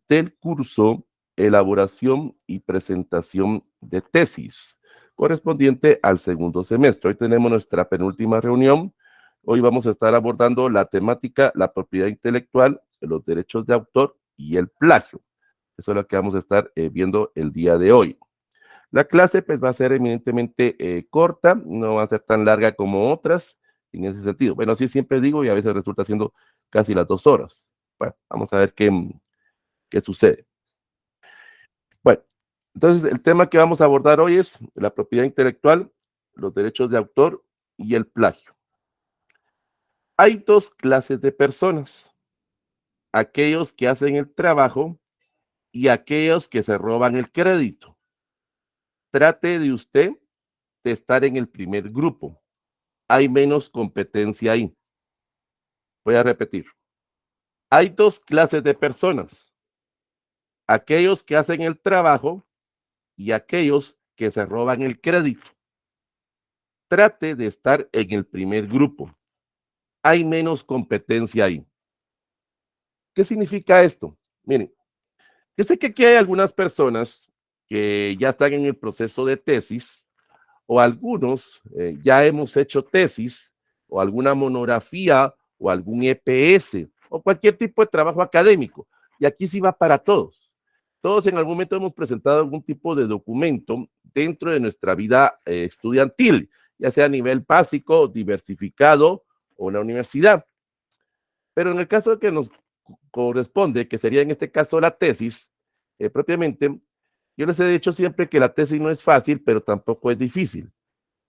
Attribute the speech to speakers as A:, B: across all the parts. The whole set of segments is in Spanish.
A: del curso Elaboración y Presentación de Tesis, correspondiente al segundo semestre. Hoy tenemos nuestra penúltima reunión. Hoy vamos a estar abordando la temática, la propiedad intelectual, los derechos de autor y el plagio. Eso es lo que vamos a estar viendo el día de hoy. La clase pues va a ser eminentemente corta, no va a ser tan larga como otras en ese sentido. Bueno, así siempre digo y a veces resulta siendo casi las 2 horas. Bueno, vamos a ver qué sucede. Bueno, entonces el tema que vamos a abordar hoy es la propiedad intelectual, los derechos de autor y el plagio. Hay dos clases de personas, aquellos que hacen el trabajo y aquellos que se roban el crédito. Trate de usted de estar en el primer grupo. Hay menos competencia ahí. Voy a repetir. Hay dos clases de personas, aquellos que hacen el trabajo y aquellos que se roban el crédito. Trate de estar en el primer grupo. Hay menos competencia ahí. ¿Qué significa esto? Miren, yo sé que aquí hay algunas personas que ya están en el proceso de tesis o algunos ya hemos hecho tesis o alguna monografía o algún EPS o cualquier tipo de trabajo académico. Y aquí sí va para todos. Todos en algún momento hemos presentado algún tipo de documento dentro de nuestra vida estudiantil, ya sea a nivel básico, diversificado o en la universidad. Pero en el caso que nos corresponde, que sería en este caso la tesis, propiamente, yo les he dicho siempre que la tesis no es fácil, pero tampoco es difícil.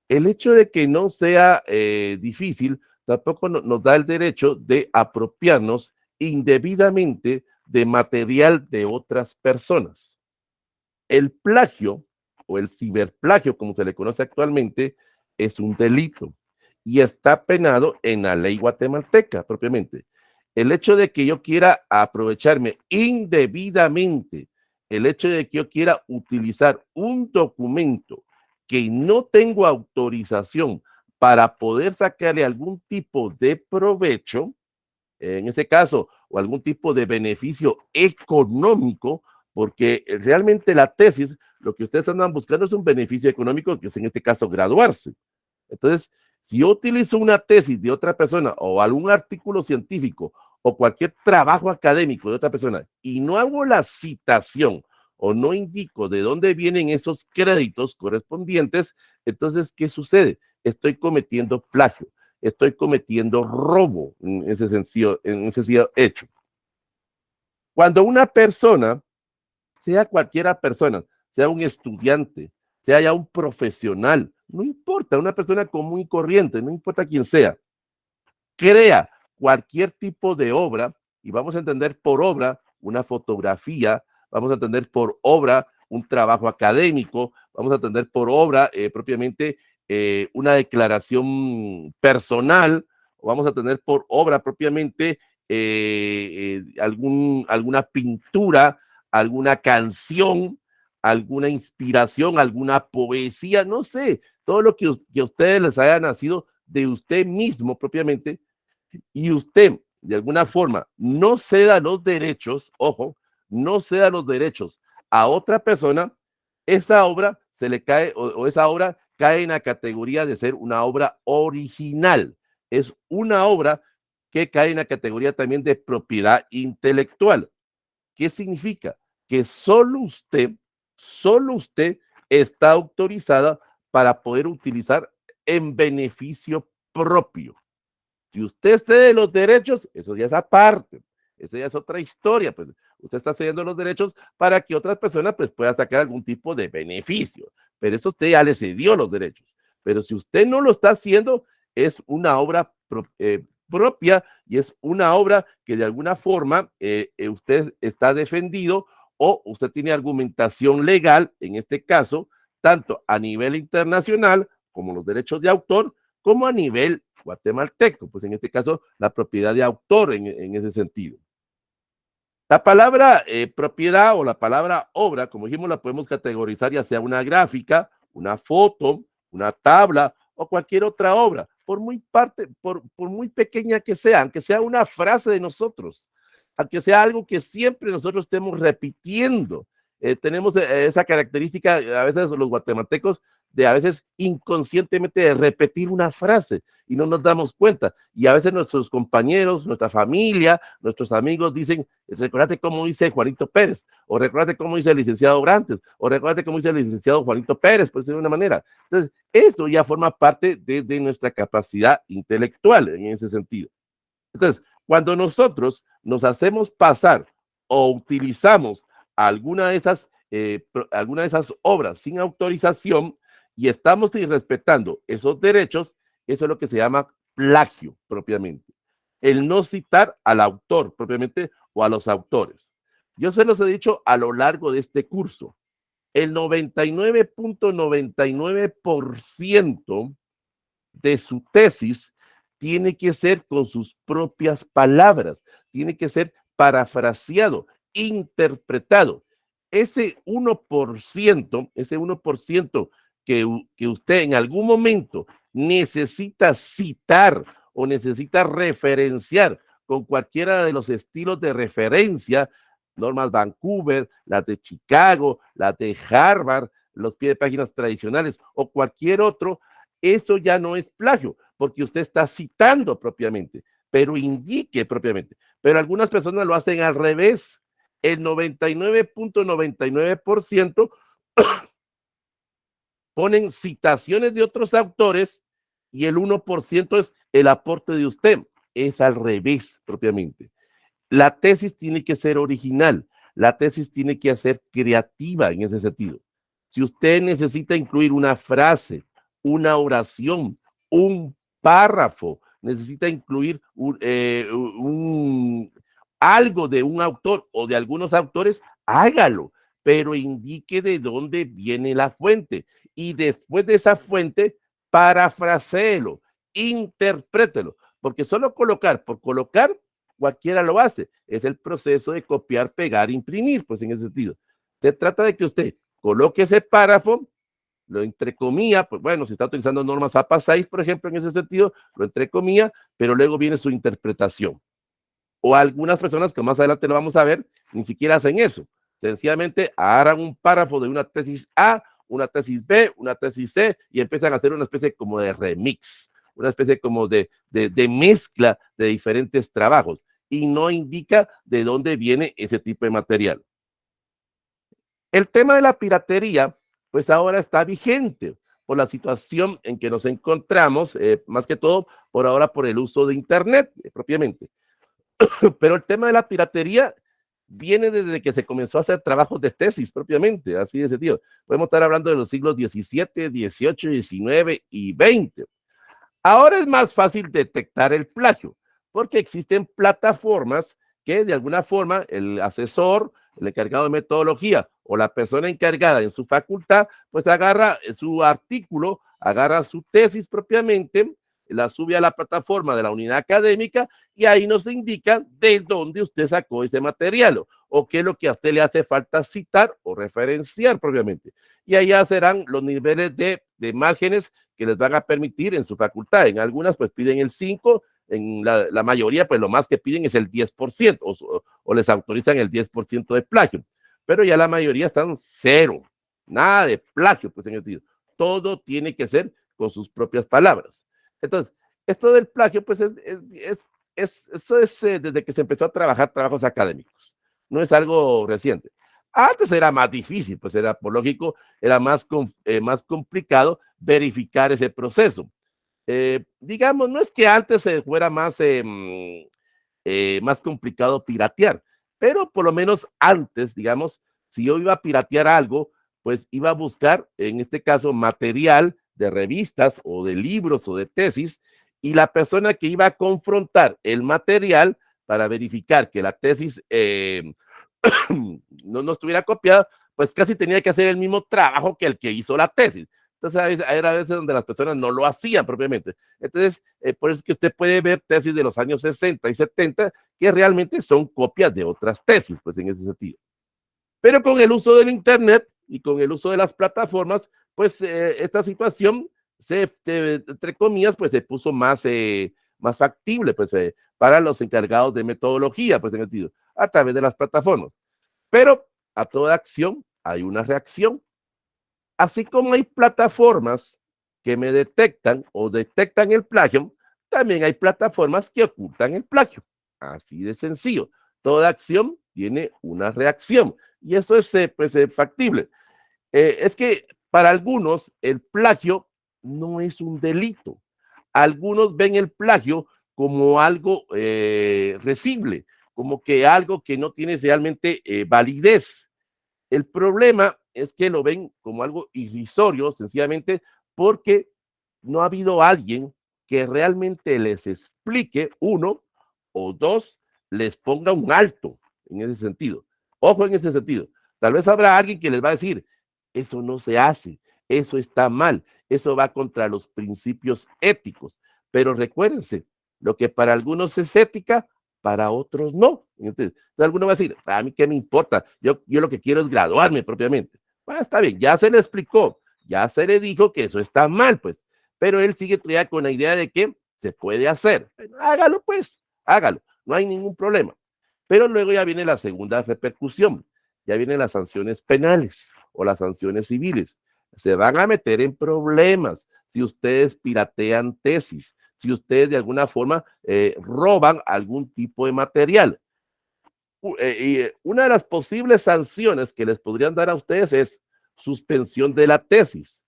A: El hecho de que no sea difícil tampoco nos da el derecho de apropiarnos indebidamente de material de otras personas. El plagio o el ciberplagio, como se le conoce actualmente, es un delito y está penado en la ley guatemalteca propiamente. El hecho de que yo quiera aprovecharme indebidamente, el hecho de que yo quiera utilizar un documento que no tengo autorización para poder sacarle algún tipo de provecho, en ese caso, o algún tipo de beneficio económico, porque realmente la tesis, lo que ustedes andan buscando es un beneficio económico, que es en este caso graduarse. Entonces, si yo utilizo una tesis de otra persona o algún artículo científico o cualquier trabajo académico de otra persona y no hago la citación o no indico de dónde vienen esos créditos correspondientes, entonces, ¿qué sucede? Estoy cometiendo plagio, estoy cometiendo robo en ese sentido hecho. Cuando una persona, sea cualquiera persona, sea un estudiante, sea ya un profesional, no importa, una persona común y corriente, no importa quién sea, crea cualquier tipo de obra, y vamos a entender por obra una fotografía, vamos a entender por obra un trabajo académico, vamos a entender por obra propiamente una declaración personal, o vamos a tener por obra propiamente alguna pintura, alguna canción, alguna inspiración, alguna poesía, no sé, todo lo que a ustedes les haya nacido de usted mismo propiamente, y usted de alguna forma no ceda los derechos, ojo, no ceda los derechos a otra persona, esa obra se le cae o esa obra cae en la categoría de ser una obra original. Es una obra que cae en la categoría también de propiedad intelectual. ¿Qué significa? Que solo usted está autorizada para poder utilizar en beneficio propio. Si usted cede los derechos, eso ya es aparte, eso ya es otra historia, pues usted está cediendo los derechos para que otras personas pues puedan sacar algún tipo de beneficio, pero eso usted ya le cedió los derechos. Pero si usted no lo está haciendo, es una obra propia y es una obra que de alguna forma usted está defendido o usted tiene argumentación legal, en este caso, tanto a nivel internacional como los derechos de autor, como a nivel guatemalteco, pues en este caso la propiedad de autor en ese sentido. La palabra propiedad o la palabra obra, como dijimos, la podemos categorizar ya sea una gráfica, una foto, una tabla o cualquier otra obra, por muy pequeña que sea, aunque sea una frase de nosotros. aunque sea algo que siempre nosotros estemos repitiendo. Tenemos esa característica, a veces los guatemaltecos, de a veces inconscientemente de repetir una frase y no nos damos cuenta. Y a veces nuestros compañeros, nuestra familia, nuestros amigos dicen, recuérdate cómo dice Juanito Pérez, o recuérdate cómo dice el licenciado Brantes, o recuérdate cómo dice el licenciado Juanito Pérez, por decirlo de una manera. Entonces, esto ya forma parte de nuestra capacidad intelectual en ese sentido. Entonces, cuando nosotros nos hacemos pasar o utilizamos alguna de esas obras sin autorización y estamos irrespetando esos derechos, eso es lo que se llama plagio propiamente. El no citar al autor propiamente o a los autores. Yo se los he dicho a lo largo de este curso. El 99.99% de su tesis tiene que ser con sus propias palabras, tiene que ser parafraseado, interpretado. Ese 1% que usted en algún momento necesita citar o necesita referenciar con cualquiera de los estilos de referencia, normas Vancouver, las de Chicago, las de Harvard, los pies de páginas tradicionales o cualquier otro, eso ya no es plagio, porque usted está citando propiamente, pero indique propiamente. Pero algunas personas lo hacen al revés. El 99.99% ponen citaciones de otros autores y el 1% es el aporte de usted. Es al revés propiamente. La tesis tiene que ser original, la tesis tiene que ser creativa en ese sentido. Si usted necesita incluir una frase, una oración, un párrafo, necesita incluir algo de un autor o de algunos autores, hágalo, pero indique de dónde viene la fuente y después de esa fuente, parafraséelo, interprételo, porque solo colocar por colocar, cualquiera lo hace. Es el proceso de copiar, pegar, imprimir, pues en ese sentido. Se trata de que usted coloque ese párrafo, lo entrecomilla, pues bueno, si está utilizando normas APA 6, por ejemplo, en ese sentido, lo entrecomilla, pero luego viene su interpretación. O algunas personas, que más adelante lo vamos a ver, ni siquiera hacen eso. Sencillamente agarran un párrafo de una tesis A, una tesis B, una tesis C, y empiezan a hacer una especie como de remix, una especie como de mezcla de diferentes trabajos, y no indica de dónde viene ese tipo de material. El tema de la piratería, pues ahora está vigente por la situación en que nos encontramos, más que todo por ahora por el uso de Internet propiamente. Pero el tema de la piratería viene desde que se comenzó a hacer trabajos de tesis propiamente, así de sentido. Podemos estar hablando de los siglos XVII, XVIII, XIX y XX. Ahora es más fácil detectar el plagio, porque existen plataformas que de alguna forma el asesor, el encargado de metodología o la persona encargada en su facultad, pues agarra su artículo, agarra su tesis propiamente, la sube a la plataforma de la unidad académica y ahí nos indica de dónde usted sacó ese material o qué es lo que a usted le hace falta citar o referenciar propiamente. Y allá serán los niveles de márgenes que les van a permitir en su facultad. En algunas pues piden el 5, en la mayoría pues lo más que piden es el 10% o les autorizan el 10% de plagio. Pero ya la mayoría están cero, nada de plagio, pues en el sentido. Todo tiene que ser con sus propias palabras. Entonces, esto del plagio, pues eso es desde que se empezó a trabajar trabajos académicos. No es algo reciente. Antes era más difícil, pues era, por lógico, era más complicado verificar ese proceso. Digamos, no es que antes fuera más complicado piratear, pero por lo menos antes, digamos, si yo iba a piratear algo, pues iba a buscar, en este caso, material de revistas o de libros o de tesis, y la persona que iba a confrontar el material para verificar que la tesis no estuviera copiada, pues casi tenía que hacer el mismo trabajo que el que hizo la tesis. Entonces, era a veces donde las personas no lo hacían propiamente. Entonces, por eso es que usted puede ver tesis de los años 60 y 70 que realmente son copias de otras tesis, pues en ese sentido. Pero con el uso del Internet y con el uso de las plataformas, pues esta situación, entre comillas, pues se puso más más factible, pues, para los encargados de metodología, pues, en el sentido, a través de las plataformas. Pero a toda acción hay una reacción. Así como hay plataformas que me detectan o detectan el plagio, también hay plataformas que ocultan el plagio. Así de sencillo. Toda acción tiene una reacción y eso es pues, factible. Es que para algunos el plagio no es un delito. Algunos ven el plagio como algo recible, como que algo que no tiene realmente validez. El problema es que lo ven como algo irrisorio, sencillamente porque no ha habido alguien que realmente les explique, uno, o dos, les ponga un alto en ese sentido. Ojo en ese sentido. Tal vez habrá alguien que les va a decir, eso no se hace, eso está mal, eso va contra los principios éticos. Pero recuérdense, lo que para algunos es ética, para otros no. Entonces, alguno va a decir, a mí qué me importa, yo lo que quiero es graduarme propiamente. Bueno, está bien, ya se le explicó, ya se le dijo que eso está mal, pues, pero él sigue todavía con la idea de que se puede hacer. Hágalo, pues, hágalo, no hay ningún problema. Pero luego ya viene la segunda repercusión, ya vienen las sanciones penales o las sanciones civiles. Se van a meter en problemas si ustedes piratean tesis, si ustedes de alguna forma roban algún tipo de material. Una de las posibles sanciones que les podrían dar a ustedes es suspensión de la tesis.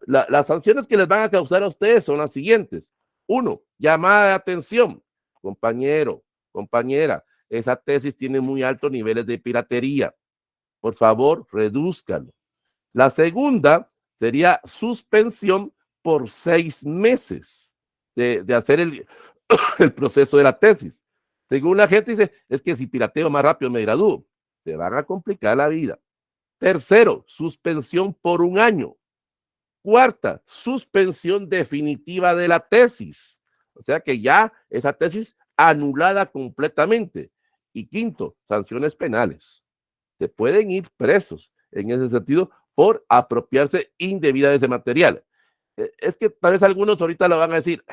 A: Las sanciones que les van a causar a ustedes son las siguientes. Uno, llamada de atención. Compañero, compañera, esa tesis tiene muy altos niveles de piratería. Por favor, redúzcalo. La segunda sería suspensión por 6 meses de hacer el proceso de la tesis. Según la gente dice, es que si pirateo más rápido me gradúo. Te van a complicar la vida. Tercero, suspensión por 1 año. Cuarta, suspensión definitiva de la tesis. O sea que ya esa tesis anulada completamente. Y quinto, sanciones penales. Se pueden ir presos en ese sentido por apropiarse indebida de ese material. Es que tal vez algunos ahorita lo van a decir,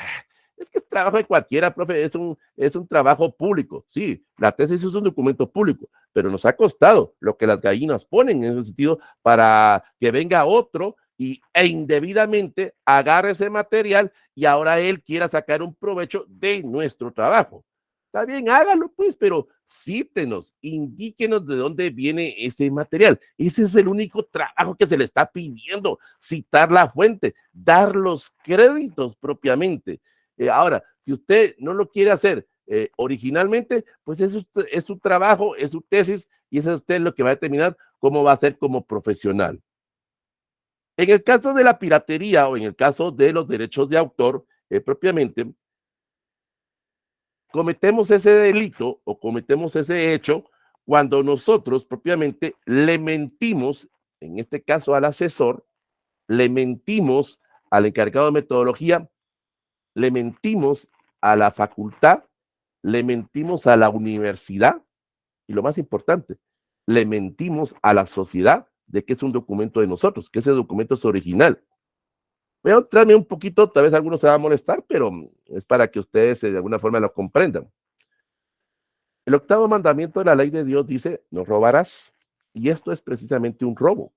A: es que es trabajo de cualquiera, profe, es un trabajo público. Sí, la tesis es un documento público, pero nos ha costado lo que las gallinas ponen en ese sentido para que venga otro e indebidamente agarre ese material y ahora él quiera sacar un provecho de nuestro trabajo. Está bien, hágalo pues, pero cítenos, indíquenos de dónde viene ese material. Ese es el único trabajo que se le está pidiendo, citar la fuente, dar los créditos propiamente. Ahora, si usted no lo quiere hacer originalmente, pues es su trabajo, es su tesis y eso es usted lo que va a determinar cómo va a ser como profesional. En el caso de la piratería o en el caso de los derechos de autor, propiamente, cometemos ese delito o cometemos ese hecho cuando nosotros propiamente le mentimos, en este caso al asesor, le mentimos al encargado de metodología, le mentimos a la facultad, le mentimos a la universidad y lo más importante, le mentimos a la sociedad de que es un documento de nosotros, que ese documento es original. Voy a entrarme un poquito, tal vez algunos se van a molestar, pero es para que ustedes de alguna forma lo comprendan. El octavo mandamiento de la ley de Dios dice, no robarás. Y esto es precisamente un robo.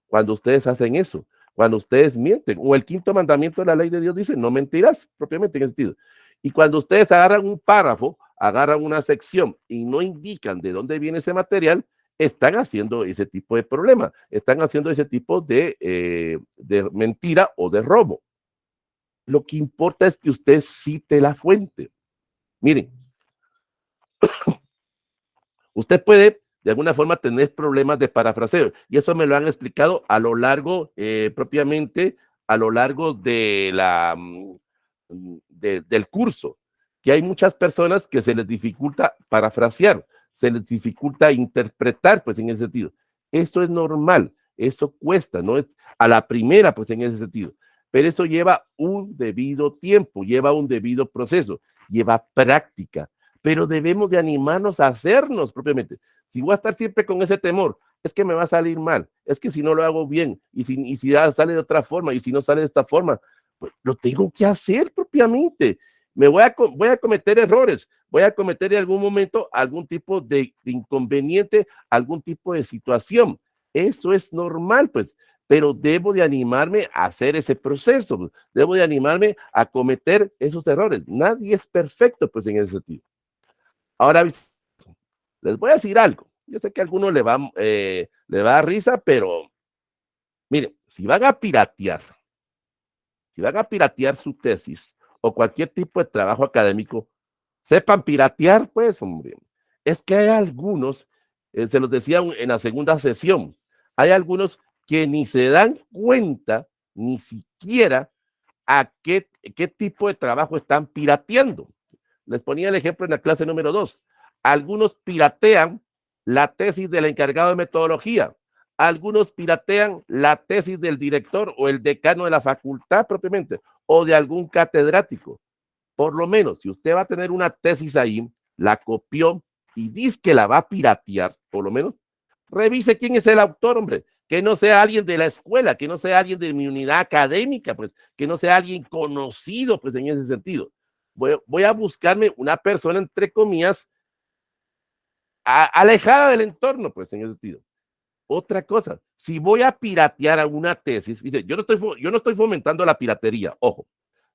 A: Cuando ustedes hacen eso, cuando ustedes mienten, o el quinto mandamiento de la ley de Dios dice, no mentirás, propiamente en ese sentido. Y cuando ustedes agarran un párrafo, agarran una sección y no indican de dónde viene ese material, están haciendo ese tipo de problema, están haciendo ese tipo de mentira o de robo. Lo que importa es que usted cite la fuente. Miren, usted puede de alguna forma tener problemas de parafraseo y eso me lo han explicado a lo largo, propiamente, a lo largo de del curso, que hay muchas personas que se les dificulta parafrasear, se les dificulta interpretar, pues en ese sentido. Eso es normal, eso cuesta, no es a la primera, pues en ese sentido. Pero eso lleva un debido tiempo, lleva un debido proceso, lleva práctica, pero debemos de animarnos a hacernos propiamente. Si voy a estar siempre con ese temor, es que me va a salir mal, es que si no lo hago bien, y si ya sale de otra forma, y si no sale de esta forma, pues lo tengo que hacer propiamente. voy a cometer errores, voy a cometer en algún momento algún tipo de inconveniente, algún tipo de situación. Eso es normal, pues, pero debo de animarme a hacer ese proceso, pues, debo de animarme a cometer esos errores. Nadie es perfecto, pues, en ese sentido. Ahora, les voy a decir algo. Yo sé que a algunos le va a dar risa, pero miren, si van a piratear su tesis o cualquier tipo de trabajo académico, sepan piratear, pues, hombre. Es que hay algunos, se los decía en la segunda sesión, hay algunos que ni se dan cuenta, ni siquiera a qué tipo de trabajo están pirateando. Les ponía el ejemplo en la clase número 2. Algunos piratean la tesis del encargado de metodología. Algunos piratean la tesis del director o el decano de la facultad propiamente, o de algún catedrático. Por lo menos, si usted va a tener una tesis ahí, la copió y dice que la va a piratear, por lo menos, revise quién es el autor, hombre. Que no sea alguien de la escuela, que no sea alguien de mi unidad académica, pues, que no sea alguien conocido, pues, en ese sentido. Voy a buscarme una persona, entre comillas, alejada del entorno, pues, en ese sentido. Otra cosa, si voy a piratear alguna tesis, dice, yo no estoy fomentando la piratería, ojo,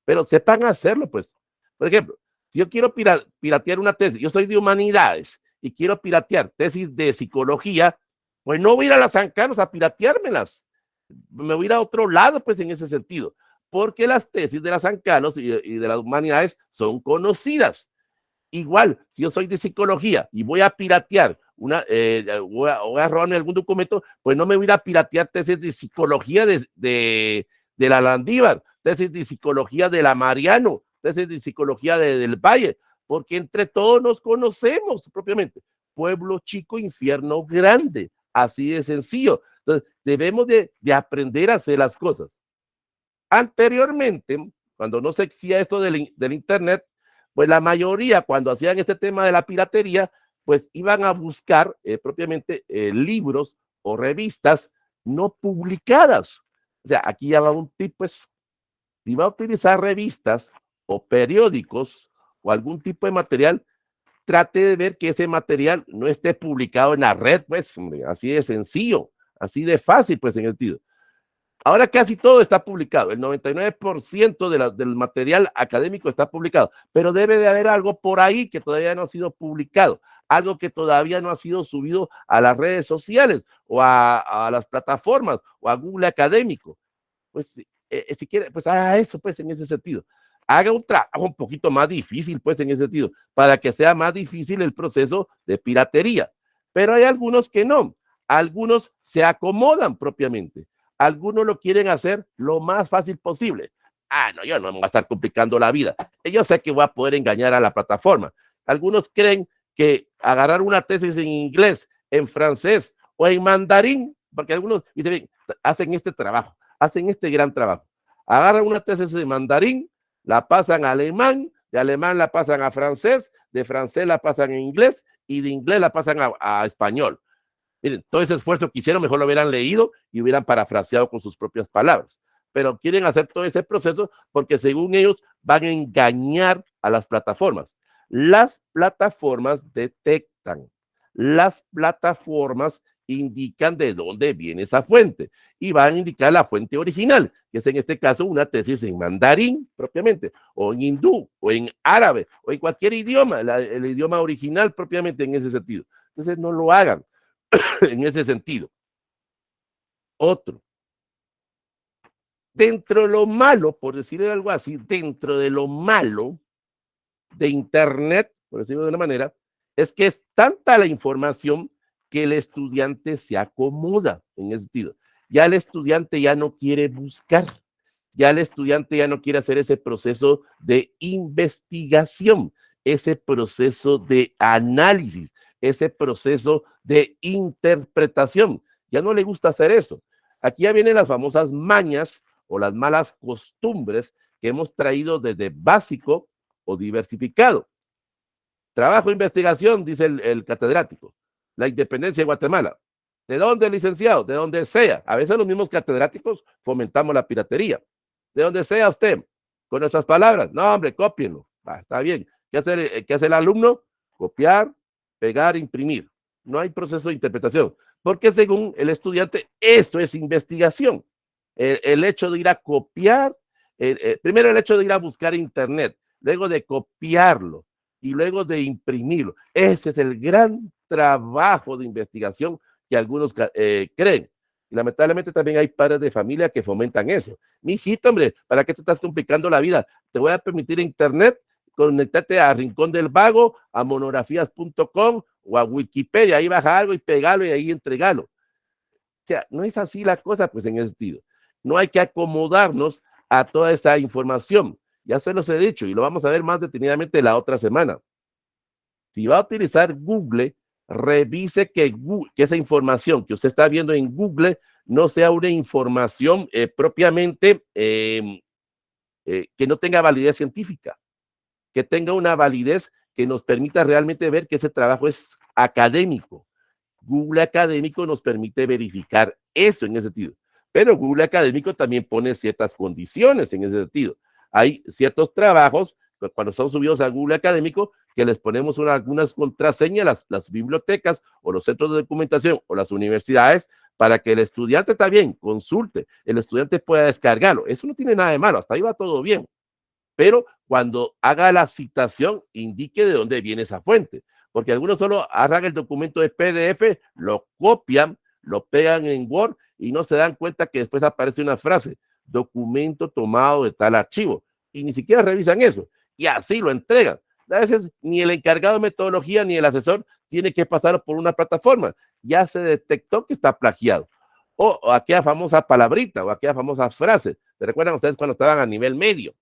A: pero sepan hacerlo, pues. Por ejemplo, si yo quiero piratear una tesis, yo soy de humanidades y quiero piratear tesis de psicología, pues no voy a ir a las Sancanos a pirateármelas. Me voy a ir a otro lado, pues, en ese sentido, porque las tesis de las Sancanos y de las humanidades son conocidas. Igual, si yo soy de psicología y voy a piratear voy a robarme algún documento, pues no me voy a piratear tesis de psicología de la Landívar, tesis de psicología de la Mariano, tesis de psicología del Valle, porque entre todos nos conocemos propiamente. Pueblo chico, infierno grande, así de sencillo. Entonces, debemos de aprender a hacer las cosas. Anteriormente, cuando no se existía esto del Internet, pues la mayoría, cuando hacían este tema de la piratería, pues iban a buscar propiamente libros o revistas no publicadas. O sea, aquí ya va un tip, pues, si va a utilizar revistas o periódicos o algún tipo de material, trate de ver que ese material no esté publicado en la red, pues, hombre, así de sencillo, así de fácil, pues, en el sentido. Ahora casi todo está publicado, el 99% del material académico está publicado, pero debe de haber algo por ahí que todavía no ha sido publicado, algo que todavía no ha sido subido a las redes sociales o a las plataformas o a Google Académico. Pues si quiere, pues haga eso, pues, en ese sentido. Haga un trabajo un poquito más difícil, pues, en ese sentido, para que sea más difícil el proceso de piratería. Pero hay algunos que no, algunos se acomodan propiamente, algunos lo quieren hacer lo más fácil posible. Ah, no, yo no me voy a estar complicando la vida. Yo sé que voy a poder engañar a la plataforma. Algunos creen que agarrar una tesis en inglés, en francés o en mandarín, porque algunos dicen, hacen este trabajo, hacen este gran trabajo. Agarran una tesis de mandarín, la pasan a alemán, de alemán la pasan a francés, de francés la pasan a inglés y de inglés la pasan a español. Miren, todo ese esfuerzo que hicieron, mejor lo hubieran leído y hubieran parafraseado con sus propias palabras. Pero quieren hacer todo ese proceso porque según ellos van a engañar a las plataformas. Las plataformas detectan, las plataformas indican de dónde viene esa fuente y van a indicar la fuente original, que es en este caso una tesis en mandarín propiamente, o en hindú, o en árabe, o en cualquier idioma, el idioma original propiamente en ese sentido. Entonces no lo hagan en ese sentido. Otro, dentro de lo malo, por decirle algo así, dentro de lo malo de Internet, por decirlo de una manera, es que es tanta la información que el estudiante se acomoda en ese sentido. Ya el estudiante ya no quiere buscar, ya el estudiante ya no quiere hacer ese proceso de investigación, ese proceso de análisis, ese proceso de interpretación. Ya no le gusta hacer eso. Aquí ya vienen las famosas mañas o las malas costumbres que hemos traído desde básico o diversificado. Trabajo de investigación, dice el catedrático. La independencia de Guatemala. ¿De dónde, licenciado? De donde sea. A veces los mismos catedráticos fomentamos la piratería. De donde sea usted, con nuestras palabras. No, hombre, cópienlo. Está bien. Qué hace el alumno? Copiar, pegar, imprimir. No hay proceso de interpretación, porque según el estudiante, esto es investigación. El hecho de ir a copiar, primero el hecho de ir a buscar internet, luego de copiarlo y luego de imprimirlo. Ese es el gran trabajo de investigación que algunos creen. Y lamentablemente también hay padres de familia que fomentan eso. Mi hijito, hombre, ¿para qué te estás complicando la vida? Te voy a permitir internet, conectate a Rincón del Vago, a monografías.com o a Wikipedia, ahí baja algo y pegalo y ahí entregalo. O sea, no es así la cosa, pues en ese sentido. No hay que acomodarnos a toda esa información. Ya se los he dicho y lo vamos a ver más detenidamente la otra semana. Si va a utilizar Google, revise que esa información que usted está viendo en Google no sea una información propiamente que no tenga validez científica, que tenga una validez que nos permita realmente ver que ese trabajo es académico. Google Académico nos permite verificar eso en ese sentido. Pero Google Académico también pone ciertas condiciones en ese sentido. Hay ciertos trabajos, cuando son subidos a Google Académico, que les ponemos algunas contraseñas, las bibliotecas o los centros de documentación o las universidades, para que el estudiante también consulte, el estudiante pueda descargarlo. Eso no tiene nada de malo, hasta ahí va todo bien. Pero cuando haga la citación, indique de dónde viene esa fuente, porque algunos solo agarran el documento de PDF, lo copian, lo pegan en Word y no se dan cuenta que después aparece una frase, documento tomado de tal archivo, y ni siquiera revisan eso, y así lo entregan. A veces ni el encargado de metodología ni el asesor tiene que pasar por una plataforma, ya se detectó que está plagiado. O aquella famosa palabrita o aquella famosa frase. ¿Se recuerdan ustedes cuando estaban a nivel medio?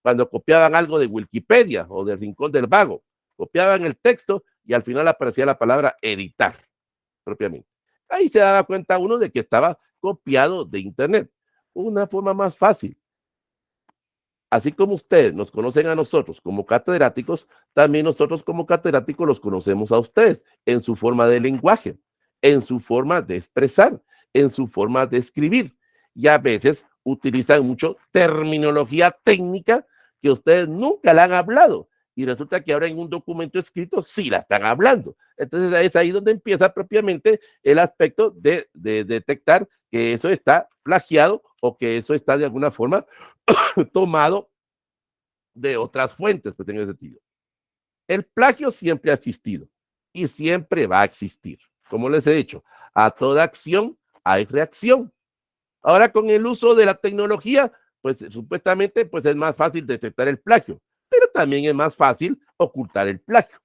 A: Cuando copiaban algo de Wikipedia o del Rincón del Vago, copiaban el texto y al final aparecía la palabra editar, propiamente. Ahí se daba cuenta uno de que estaba copiado de internet. Una forma más fácil. Así como ustedes nos conocen a nosotros como catedráticos, también nosotros como catedráticos los conocemos a ustedes en su forma de lenguaje, en su forma de expresar, en su forma de escribir. Y a veces utilizan mucho terminología técnica que ustedes nunca la han hablado. Y resulta que ahora en un documento escrito sí la están hablando. Entonces es ahí donde empieza propiamente el aspecto de detectar que eso está plagiado o que eso está de alguna forma tomado de otras fuentes, pues en ese sentido. El plagio siempre ha existido y siempre va a existir. Como les he dicho, a toda acción hay reacción. Ahora con el uso de la tecnología, pues supuestamente pues es más fácil detectar el plagio, pero también es más fácil ocultar el plagio.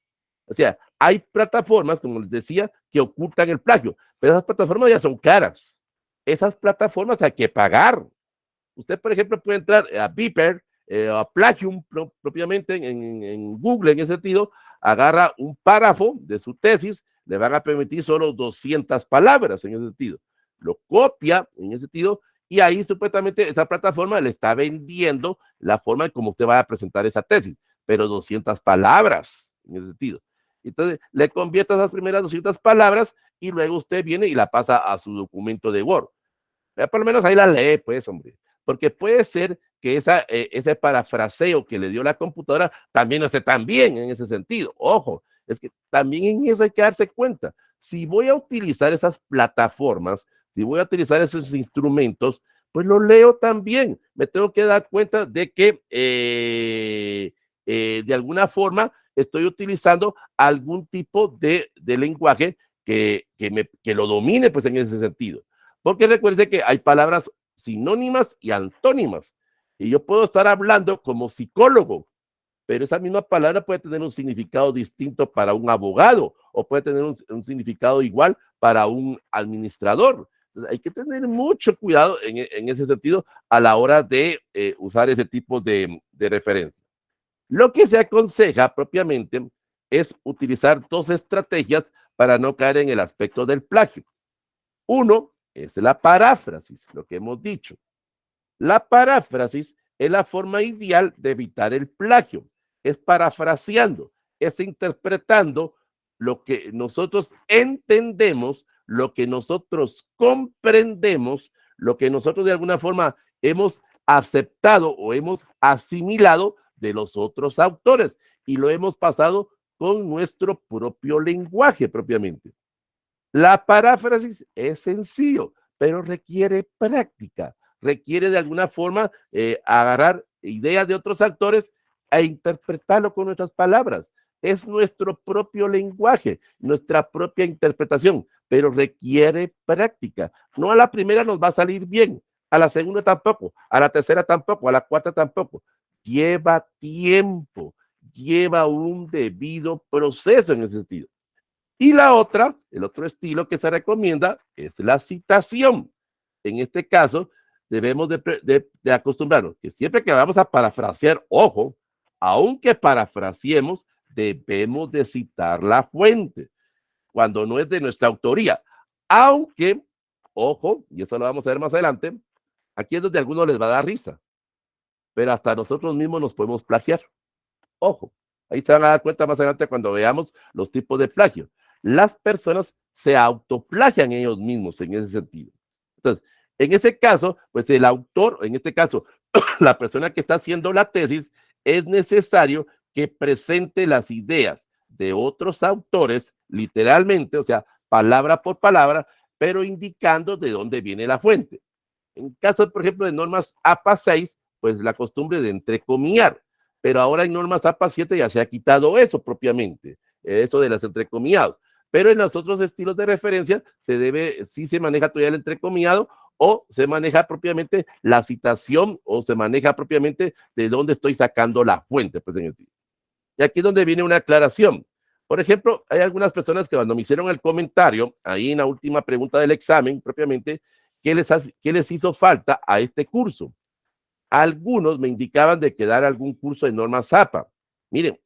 A: O sea, hay plataformas, como les decía, que ocultan el plagio, pero esas plataformas ya son caras. Esas plataformas hay que pagar. Usted, por ejemplo, puede entrar a Beeper, a Plagium propiamente en Google, en ese sentido, agarra un párrafo de su tesis, le van a permitir solo 200 palabras en ese sentido. Lo copia en ese sentido y ahí supuestamente esa plataforma le está vendiendo la forma en cómo usted va a presentar esa tesis, pero 200 palabras en ese sentido. Entonces, le convierte esas primeras 200 palabras y luego usted viene y la pasa a su documento de Word. Por lo menos ahí la lee, pues, hombre. Porque puede ser que ese parafraseo que le dio la computadora también no esté tan bien en ese sentido. Ojo, es que también en eso hay que darse cuenta. Si voy a utilizar esas plataformas, si voy a utilizar esos instrumentos, pues lo leo también. Me tengo que dar cuenta de que de alguna forma estoy utilizando algún tipo de lenguaje que lo domine, pues en ese sentido. Porque recuerde que hay palabras sinónimas y antónimas. Y yo puedo estar hablando como psicólogo, pero esa misma palabra puede tener un significado distinto para un abogado o puede tener un significado igual para un administrador. Entonces, hay que tener mucho cuidado en ese sentido a la hora de usar ese tipo de referencia. Lo que se aconseja propiamente es utilizar dos estrategias para no caer en el aspecto del plagio. Uno es la paráfrasis, lo que hemos dicho. La paráfrasis es la forma ideal de evitar el plagio. Es parafraseando, es interpretando lo que nosotros entendemos, lo que nosotros comprendemos, lo que nosotros de alguna forma hemos aceptado o hemos asimilado de los otros autores y lo hemos pasado con nuestro propio lenguaje propiamente. La paráfrasis es sencillo, pero requiere práctica, requiere de alguna forma agarrar ideas de otros autores e interpretarlo con nuestras palabras. Es nuestro propio lenguaje, nuestra propia interpretación, pero requiere práctica. No a la primera nos va a salir bien, a la segunda tampoco, a la tercera tampoco, a la cuarta tampoco. Lleva tiempo, lleva un debido proceso en ese sentido. Y la otra, el otro estilo que se recomienda es la citación. En este caso, debemos de acostumbrarnos que siempre que vamos a parafrasear, ojo, aunque parafraseemos, debemos de citar la fuente cuando no es de nuestra autoría. Aunque, ojo, y eso lo vamos a ver más adelante, aquí es donde a algunos les va a dar risa, pero hasta nosotros mismos nos podemos plagiar. Ojo, ahí se van a dar cuenta más adelante cuando veamos los tipos de plagio. Las personas se autoplagian ellos mismos en ese sentido. Entonces, en ese caso, pues el autor, en este caso, la persona que está haciendo la tesis, es necesario que presente las ideas de otros autores, literalmente, o sea, palabra por palabra, pero indicando de dónde viene la fuente. En caso, por ejemplo, de normas APA 6, pues la costumbre de entrecomillar, pero ahora en normas APA 7 ya se ha quitado eso propiamente, eso de las entrecomillados. Pero en los otros estilos de referencia sí se maneja todavía el entrecomillado o se maneja propiamente la citación o se maneja propiamente de dónde estoy sacando la fuente. Pues, y aquí es donde viene una aclaración. Por ejemplo, hay algunas personas que cuando me hicieron el comentario, ahí en la última pregunta del examen propiamente, ¿qué les hizo falta a este curso? Algunos me indicaban de que dar algún curso de normas APA. Miren,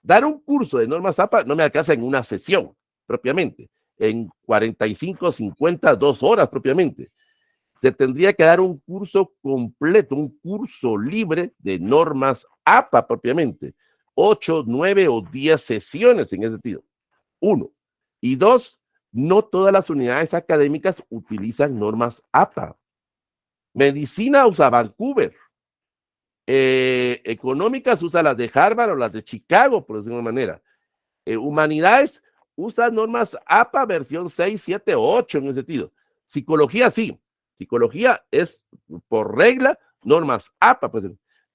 A: dar un curso de normas APA no me alcanza en una sesión propiamente, en 45, 50, 2 horas propiamente. Se tendría que dar un curso completo, un curso libre de normas APA propiamente. 8, 9 o 10 sesiones en ese sentido. 1. Y 2, no todas las unidades académicas utilizan normas APA. Medicina usa Vancouver. Económicas usa las de Harvard o las de Chicago, por decirlo de una manera. Humanidades usa normas APA versión 6, 7, 8 en ese sentido. Psicología sí. Psicología es por regla normas APA, pues,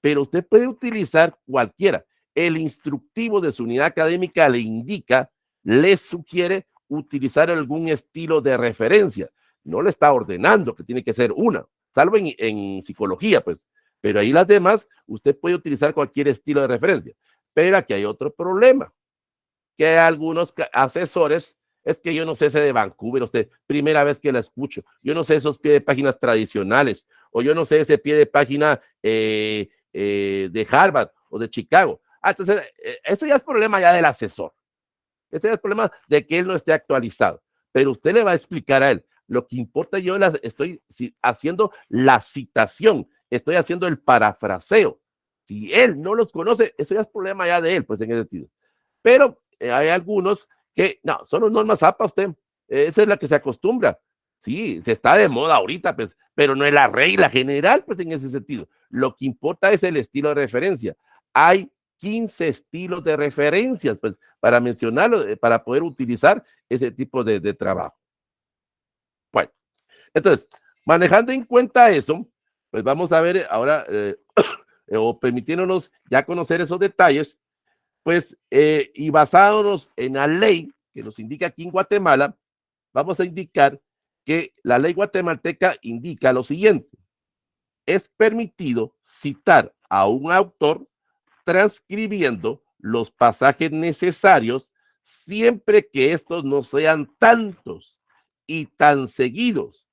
A: pero usted puede utilizar cualquiera. El instructivo de su unidad académica le indica, le sugiere utilizar algún estilo de referencia. No le está ordenando que tiene que ser una, salvo en psicología, pues. Pero ahí las demás, usted puede utilizar cualquier estilo de referencia. Pero aquí hay otro problema, que hay algunos asesores, es que yo no sé ese de Vancouver, usted, primera vez que la escucho, yo no sé esos pies de páginas tradicionales, o yo no sé ese pie de página de Harvard o de Chicago. Entonces, eso ya es problema ya del asesor. Ese ya es problema de que él no esté actualizado. Pero usted le va a explicar a él. Lo que importa, yo estoy haciendo la citación, estoy haciendo el parafraseo. Si él no los conoce, eso ya es problema ya de él, pues en ese sentido. Pero hay algunos que, no, son normas APA usted. Esa es la que se acostumbra. Sí, se está de moda ahorita, pues, pero no es la regla general, pues en ese sentido. Lo que importa es el estilo de referencia. Hay 15 estilos de referencias, pues, para mencionarlo, para poder utilizar ese tipo de trabajo. Bueno, entonces, manejando en cuenta eso, pues vamos a ver ahora, o permitiéndonos ya conocer esos detalles, pues, y basándonos en la ley que nos indica aquí en Guatemala, vamos a indicar que la ley guatemalteca indica lo siguiente: es permitido citar a un autor transcribiendo los pasajes necesarios siempre que estos no sean tantos y tan seguidos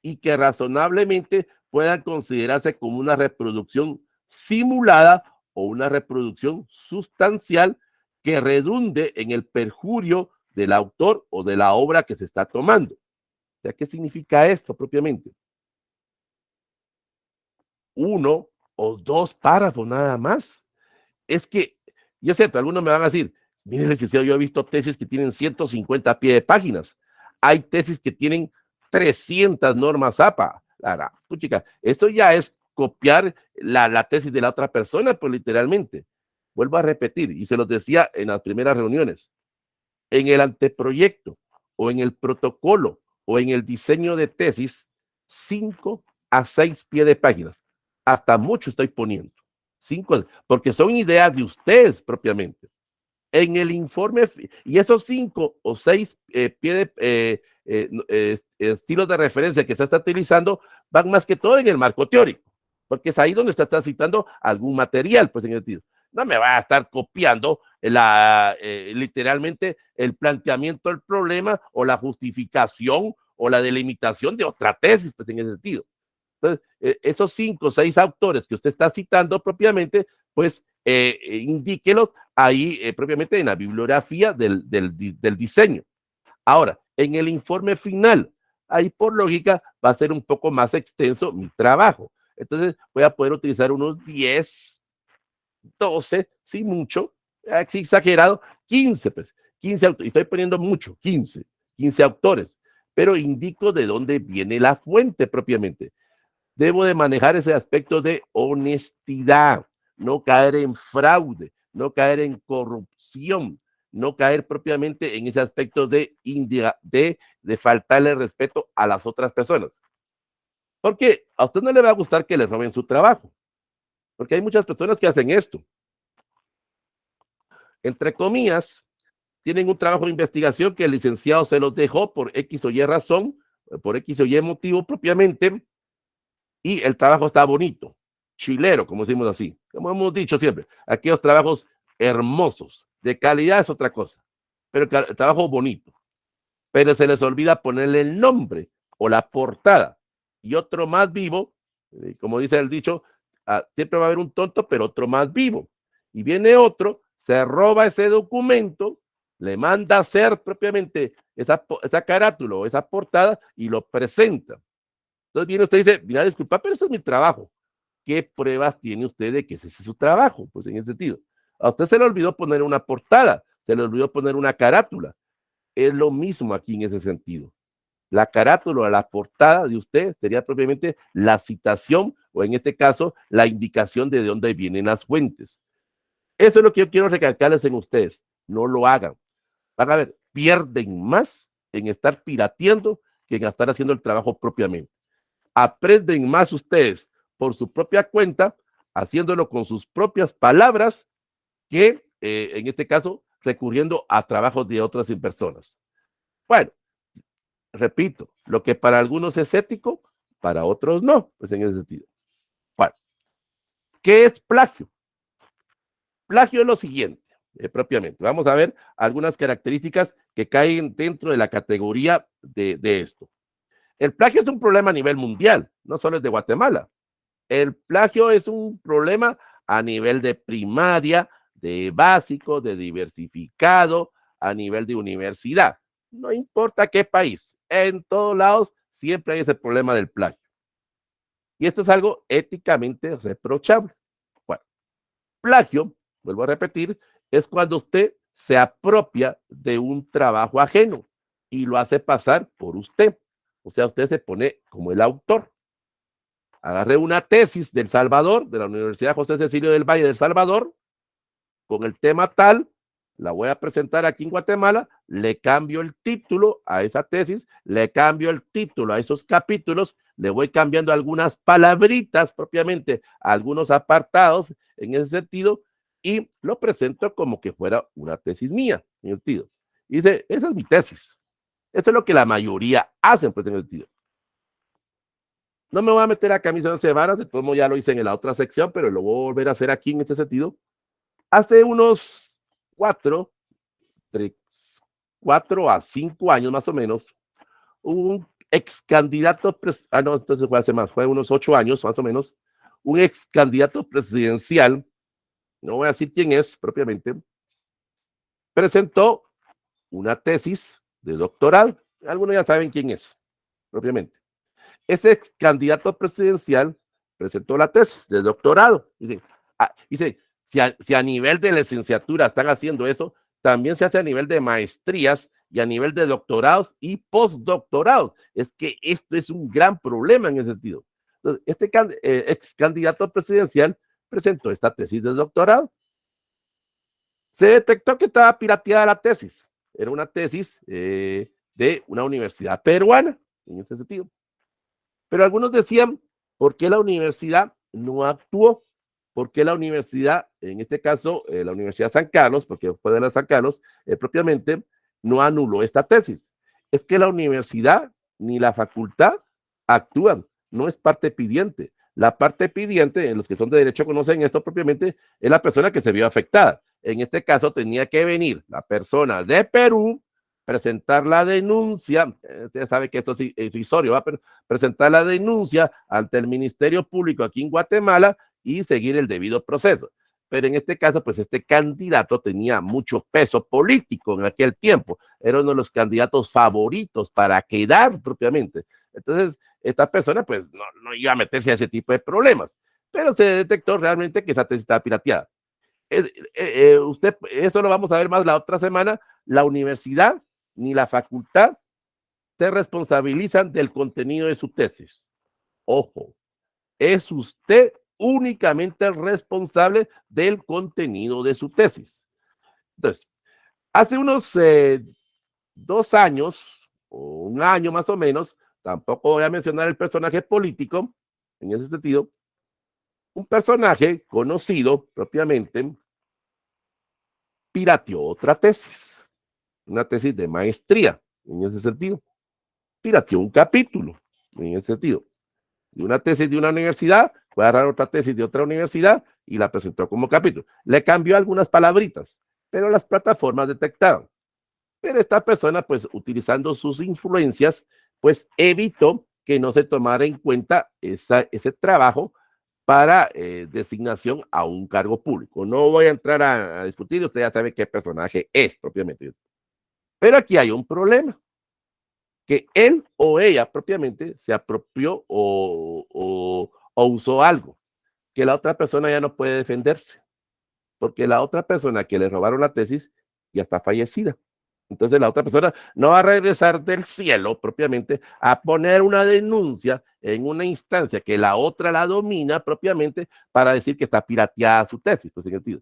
A: y que razonablemente puedan considerarse como una reproducción simulada o una reproducción sustancial que redunde en el perjurio del autor o de la obra que se está tomando. O sea, ¿qué significa esto propiamente? 1 o 2 párrafos nada más. Es que, yo sé, pero algunos me van a decir, mire, licenciado, yo he visto tesis que tienen 150 pies de páginas. Hay tesis que tienen 300 normas APA. Puchica, esto ya es copiar la tesis de la otra persona, pues literalmente. Vuelvo a repetir, y se los decía en las primeras reuniones, en el anteproyecto o en el protocolo o en el diseño de tesis, 5 a 6 pies de páginas. Hasta mucho estoy poniendo. 5, porque son ideas de ustedes propiamente. En el informe, y esos 5 o 6 pies de estilos de referencia que se está utilizando van más que todo en el marco teórico, porque es ahí donde se está citando algún material, pues en el sentido. No me va a estar copiando literalmente el planteamiento del problema o la justificación o la delimitación de otra tesis, pues en ese sentido. Entonces, esos 5 o 6 autores que usted está citando propiamente, pues indíquelos ahí propiamente en la bibliografía del diseño. Ahora, en el informe final, ahí por lógica va a ser un poco más extenso mi trabajo. Entonces voy a poder utilizar unos 10, 12, sí mucho, sí exagerado, 15, pues, 15 autores, estoy poniendo mucho, 15 autores, pero indico de dónde viene la fuente propiamente. Debo de manejar ese aspecto de honestidad, no caer en fraude, no caer en corrupción, no caer propiamente en ese aspecto de faltarle respeto a las otras personas. Porque a usted no le va a gustar que le roben su trabajo, porque hay muchas personas que hacen esto. Entre comillas, tienen un trabajo de investigación que el licenciado se los dejó por X o Y razón, por X o Y motivo propiamente, y el trabajo está bonito, chilero, como decimos así, como hemos dicho siempre, aquellos trabajos hermosos, de calidad es otra cosa, pero el trabajo bonito, pero se les olvida ponerle el nombre o la portada, y otro más vivo, como dice el dicho, siempre va a haber un tonto, pero otro más vivo, y viene otro, se roba ese documento, le manda a hacer propiamente esa carátula o esa portada y lo presenta. Entonces viene usted y dice, mira, disculpa, pero ese es mi trabajo. ¿Qué pruebas tiene usted de que ese es su trabajo? Pues en ese sentido. A usted se le olvidó poner una portada, se le olvidó poner una carátula. Es lo mismo aquí en ese sentido. La carátula o la portada de usted sería propiamente la citación o en este caso la indicación de dónde vienen las fuentes. Eso es lo que yo quiero recalcarles en ustedes. No lo hagan. Van a ver, pierden más en estar pirateando que en estar haciendo el trabajo propiamente. Aprenden más ustedes por su propia cuenta, haciéndolo con sus propias palabras, que en este caso recurriendo a trabajos de otras personas. Bueno, repito, lo que para algunos es ético, para otros no, pues en ese sentido. Bueno, ¿qué es plagio? Plagio es lo siguiente, propiamente. Vamos a ver algunas características que caen dentro de la categoría de esto. El plagio es un problema a nivel mundial, no solo es de Guatemala. El plagio es un problema a nivel de primaria, de básico, de diversificado, a nivel de universidad. No importa qué país, en todos lados siempre hay ese problema del plagio. Y esto es algo éticamente reprochable. Bueno, plagio, vuelvo a repetir, es cuando usted se apropia de un trabajo ajeno y lo hace pasar por usted. O sea, usted se pone como el autor. Agarré una tesis del Salvador, de la Universidad José Cecilio del Valle del Salvador, con el tema tal, la voy a presentar aquí en Guatemala, le cambio el título a esa tesis, le cambio el título a esos capítulos, le voy cambiando algunas palabritas propiamente, algunos apartados en ese sentido, y lo presento como que fuera una tesis mía, en el sentido. Y dice, esa es mi tesis. Esto es lo que la mayoría hacen, pues, en el sentido. No me voy a meter a camisa de 11 varas, de todos modos ya lo hice en la otra sección, pero lo voy a volver a hacer aquí en este sentido. Hace unos 4 a 5 años más o menos, un ex candidato, no, entonces fue hace más, fue unos 8 años más o menos, un ex candidato presidencial, no voy a decir quién es propiamente, presentó una tesis de doctorado. Algunos ya saben quién es, propiamente. Ese ex candidato presidencial presentó la tesis de doctorado. Dice si a nivel de licenciatura están haciendo eso, también se hace a nivel de maestrías y a nivel de doctorados y postdoctorados. Es que esto es un gran problema en ese sentido. Entonces, este ex candidato presidencial presentó esta tesis de doctorado. Se detectó que estaba pirateada la tesis. Era una tesis de una universidad peruana, en ese sentido. Pero algunos decían, ¿por qué la universidad no actuó? ¿Por qué la universidad, en este caso, la Universidad San Carlos, porque fue de la San Carlos, propiamente, no anuló esta tesis? Es que la universidad ni la facultad actúan, no es parte pidiente. La parte pidiente, en los que son de derecho conocen esto propiamente, es la persona que se vio afectada. En este caso tenía que venir la persona de Perú, presentar la denuncia, usted sabe que esto es irrisorio, ¿va? Pero presentar la denuncia ante el Ministerio Público aquí en Guatemala y seguir el debido proceso. Pero en este caso, pues este candidato tenía mucho peso político en aquel tiempo, era uno de los candidatos favoritos para quedar propiamente. Entonces, esta persona pues no iba a meterse a ese tipo de problemas, pero se detectó realmente que esa tesis estaba pirateada. Usted, eso lo vamos a ver más la otra semana, la universidad ni la facultad se responsabilizan del contenido de su tesis. Ojo, es usted únicamente responsable del contenido de su tesis. Entonces, hace unos 2 años, o un año más o menos, tampoco voy a mencionar el personaje político, en ese sentido, un personaje conocido propiamente pirateó otra tesis, una tesis de maestría, en ese sentido. Pirateó un capítulo, en ese sentido. De una tesis de una universidad, fue a agarrar otra tesis de otra universidad y la presentó como capítulo. Le cambió algunas palabritas, pero las plataformas detectaron. Pero esta persona, pues, utilizando sus influencias, pues, evitó que no se tomara en cuenta ese trabajo para designación a un cargo público. No voy a entrar a discutir, usted ya sabe qué personaje es propiamente. Pero aquí hay un problema, que él o ella propiamente se apropió o usó algo, que la otra persona ya no puede defenderse, porque la otra persona que le robaron la tesis ya está fallecida. Entonces la otra persona no va a regresar del cielo propiamente a poner una denuncia en una instancia que la otra la domina propiamente para decir que está pirateada su tesis, pues en el sentido.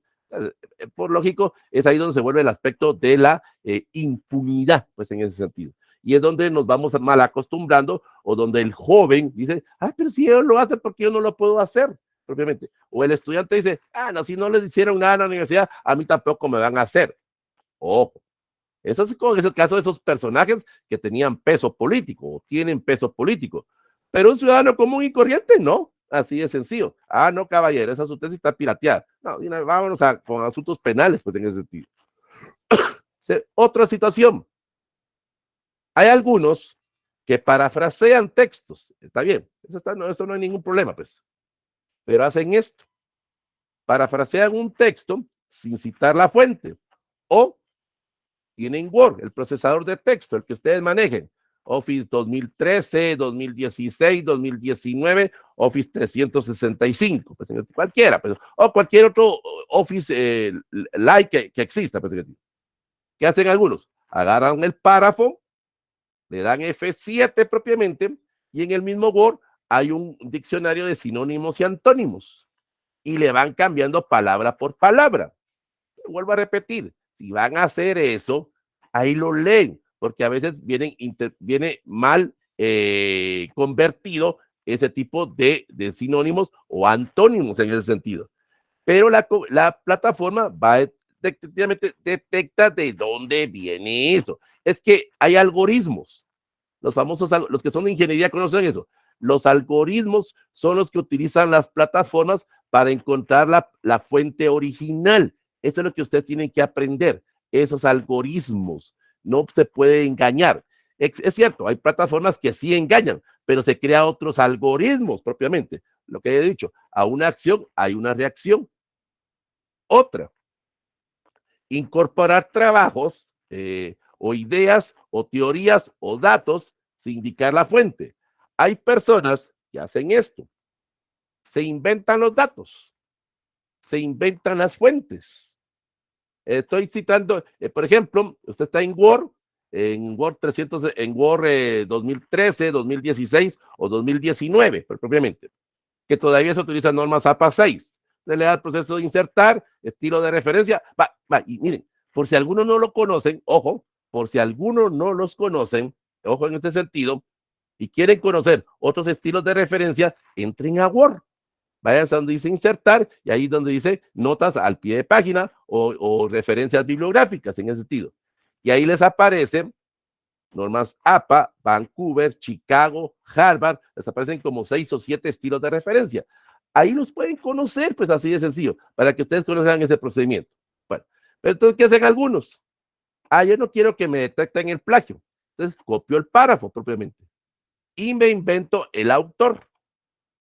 A: Por lógico, es ahí donde se vuelve el aspecto de la impunidad, pues en ese sentido. Y es donde nos vamos mal acostumbrando o donde el joven dice, ah, pero si ellos lo hacen, ¿por qué yo no lo puedo hacer? Propiamente. O el estudiante dice, ah, no, si no les hicieron nada en la universidad, a mí tampoco me van a hacer. Ojo. Eso es el caso de esos personajes que tenían peso político o tienen peso político. Pero un ciudadano común y corriente, no. Así de sencillo. Ah, no, caballero, esa su tesis está pirateada. No, vámonos con asuntos penales, pues en ese sentido. Otra situación. Hay algunos que parafrasean textos. Está bien, eso no hay ningún problema, pues. Pero hacen esto. Parafrasean un texto sin citar la fuente. O tienen Word, el procesador de texto, el que ustedes manejen. Office 2013, 2016, 2019, Office 365, pues, cualquiera, pues, o cualquier otro Office like que exista. Pues, ¿qué hacen algunos? Agarran el párrafo, le dan F7 propiamente, y en el mismo Word hay un diccionario de sinónimos y antónimos, y le van cambiando palabra por palabra. Vuelvo a repetir, si van a hacer eso, ahí lo leen, porque a veces viene mal convertido ese tipo de sinónimos o antónimos en ese sentido. Pero la plataforma va efectivamente detecta de dónde viene eso. Es que hay algoritmos, los famosos, los que son de ingeniería conocen eso. Los algoritmos son los que utilizan las plataformas para encontrar la fuente original. Eso es lo que ustedes tienen que aprender, esos algoritmos. No se puede engañar. Es cierto, hay plataformas que sí engañan, pero se crean otros algoritmos propiamente. Lo que he dicho, a una acción hay una reacción. Otra, incorporar trabajos o ideas o teorías o datos sin indicar la fuente. Hay personas que hacen esto, se inventan los datos, se inventan las fuentes. Estoy citando, por ejemplo, usted está en Word en Word 300, en Word 2013, 2016 o 2019, propiamente, que todavía se utilizan normas APA 6. Se le da el proceso de insertar, estilo de referencia, y miren, por si algunos no lo conocen, ojo, por si algunos no los conocen, ojo en este sentido, y quieren conocer otros estilos de referencia, entren a Word. Vayan a donde dice insertar y ahí donde dice notas al pie de página o referencias bibliográficas en ese sentido. Y ahí les aparecen normas APA, Vancouver, Chicago, Harvard, les aparecen como 6 o 7 estilos de referencia. Ahí los pueden conocer, pues así de sencillo, para que ustedes conozcan ese procedimiento. Bueno, pero entonces, ¿qué hacen algunos? Yo no quiero que me detecten el plagio. Entonces, copio el párrafo propiamente y me invento el autor.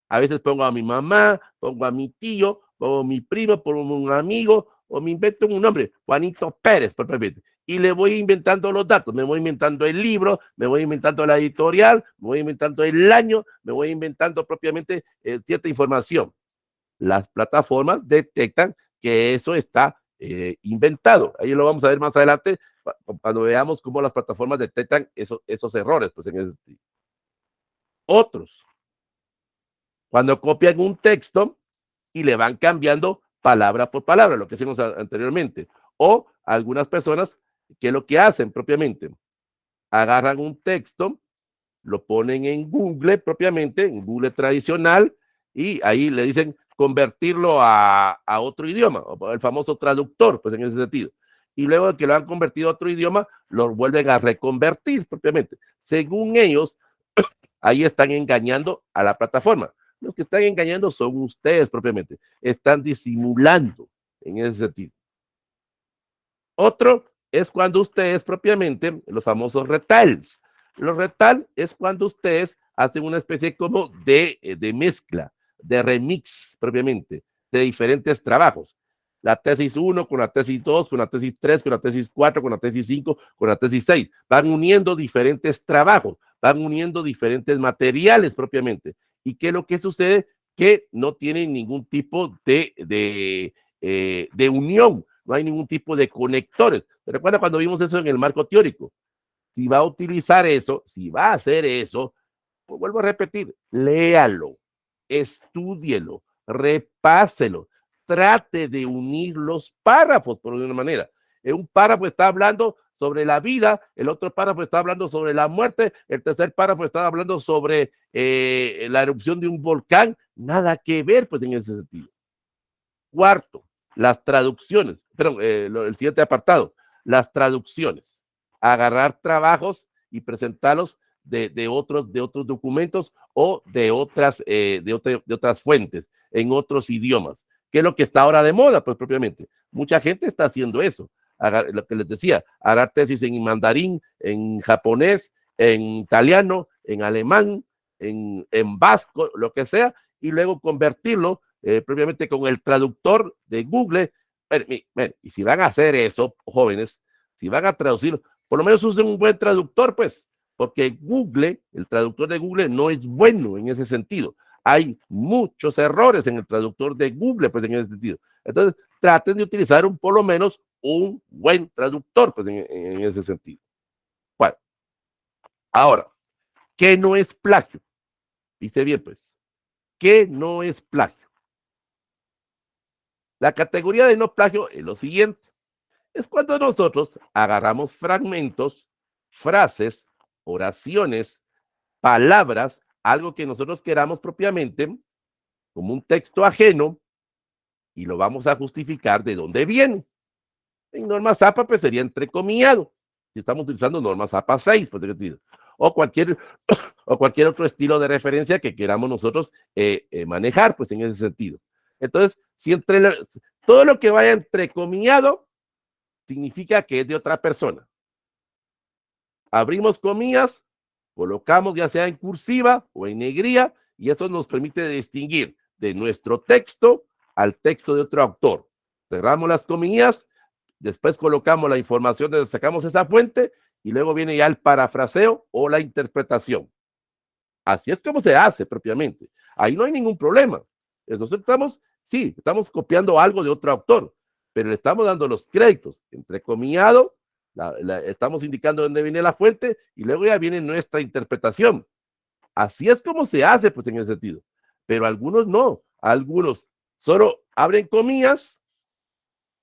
A: A veces pongo a mi mamá, pongo a mi tío, pongo a mi primo, pongo a un amigo, o me invento un nombre, Juanito Pérez, propiamente. Y le voy inventando los datos, me voy inventando el libro, me voy inventando la editorial, me voy inventando el año, me voy inventando propiamente cierta información. Las plataformas detectan que eso está inventado. Ahí lo vamos a ver más adelante cuando veamos cómo las plataformas detectan esos errores. Pues en ese... Otros, cuando copian un texto y le van cambiando palabra por palabra, lo que hicimos anteriormente. O algunas personas que lo que hacen propiamente, agarran un texto, lo ponen en Google propiamente, en Google tradicional, y ahí le dicen convertirlo a otro idioma, el famoso traductor, pues en ese sentido. Y luego de que lo han convertido a otro idioma, lo vuelven a reconvertir propiamente. Según ellos, ahí están engañando a la plataforma. Los que están engañando son ustedes propiamente. Están disimulando en ese sentido. Otro es cuando ustedes propiamente, los famosos retals. Los retal es cuando ustedes hacen una especie como de mezcla, de remix propiamente, de diferentes trabajos. La tesis 1 con la tesis 2, con la tesis 3, con la tesis 4, con la tesis 5, con la tesis 6. Van uniendo diferentes trabajos, van uniendo diferentes materiales propiamente. ¿Y qué es lo que sucede? Que no tienen ningún tipo de unión, no hay ningún tipo de conectores. ¿Se recuerda cuando vimos eso en el marco teórico? Si va a utilizar eso, si va a hacer eso, pues vuelvo a repetir, léalo, estúdielo, repáselo, trate de unir los párrafos por una manera. Un párrafo está hablando sobre la vida, el otro párrafo está hablando sobre la muerte, el tercer párrafo está hablando sobre la erupción de un volcán, nada que ver pues en ese sentido. Cuarto, las traducciones, perdón, el siguiente apartado, las traducciones. Agarrar trabajos y presentarlos de otros documentos o de otras fuentes en otros idiomas. ¿Qué es lo que está ahora de moda? Pues propiamente, mucha gente está haciendo eso. Lo que les decía, agarrar tesis en mandarín, en japonés, en italiano, en alemán, en vasco, lo que sea, y luego convertirlo previamente con el traductor de Google. Y si van a hacer eso, jóvenes, si van a traducir, por lo menos usen un buen traductor, pues, porque Google, el traductor de Google no es bueno en ese sentido. Hay muchos errores en el traductor de Google, pues, en ese sentido. Entonces, traten de utilizar por lo menos un buen traductor, pues, en ese sentido. Bueno, ahora, ¿qué no es plagio? Dice bien, pues, ¿qué no es plagio? La categoría de no plagio es lo siguiente. Es cuando nosotros agarramos fragmentos, frases, oraciones, palabras, algo que nosotros queramos propiamente, como un texto ajeno, y lo vamos a justificar de dónde viene. En normas APA pues sería entrecomillado. Si estamos utilizando normas APA 6, pues, o cualquier otro estilo de referencia que queramos nosotros manejar, pues en ese sentido. Entonces, si todo lo que vaya entrecomillado significa que es de otra persona. Abrimos comillas, colocamos ya sea en cursiva o en negrilla, y eso nos permite distinguir de nuestro texto al texto de otro autor. Cerramos las comillas, después colocamos la información de donde sacamos esa fuente, y luego viene ya el parafraseo o la interpretación. Así es como se hace propiamente. Ahí no hay ningún problema. Nosotros estamos copiando algo de otro autor, pero le estamos dando los créditos, entrecomillado, Estamos indicando dónde viene la fuente y luego ya viene nuestra interpretación. Así es como se hace, pues, en ese sentido. Pero algunos no. Algunos solo abren comillas,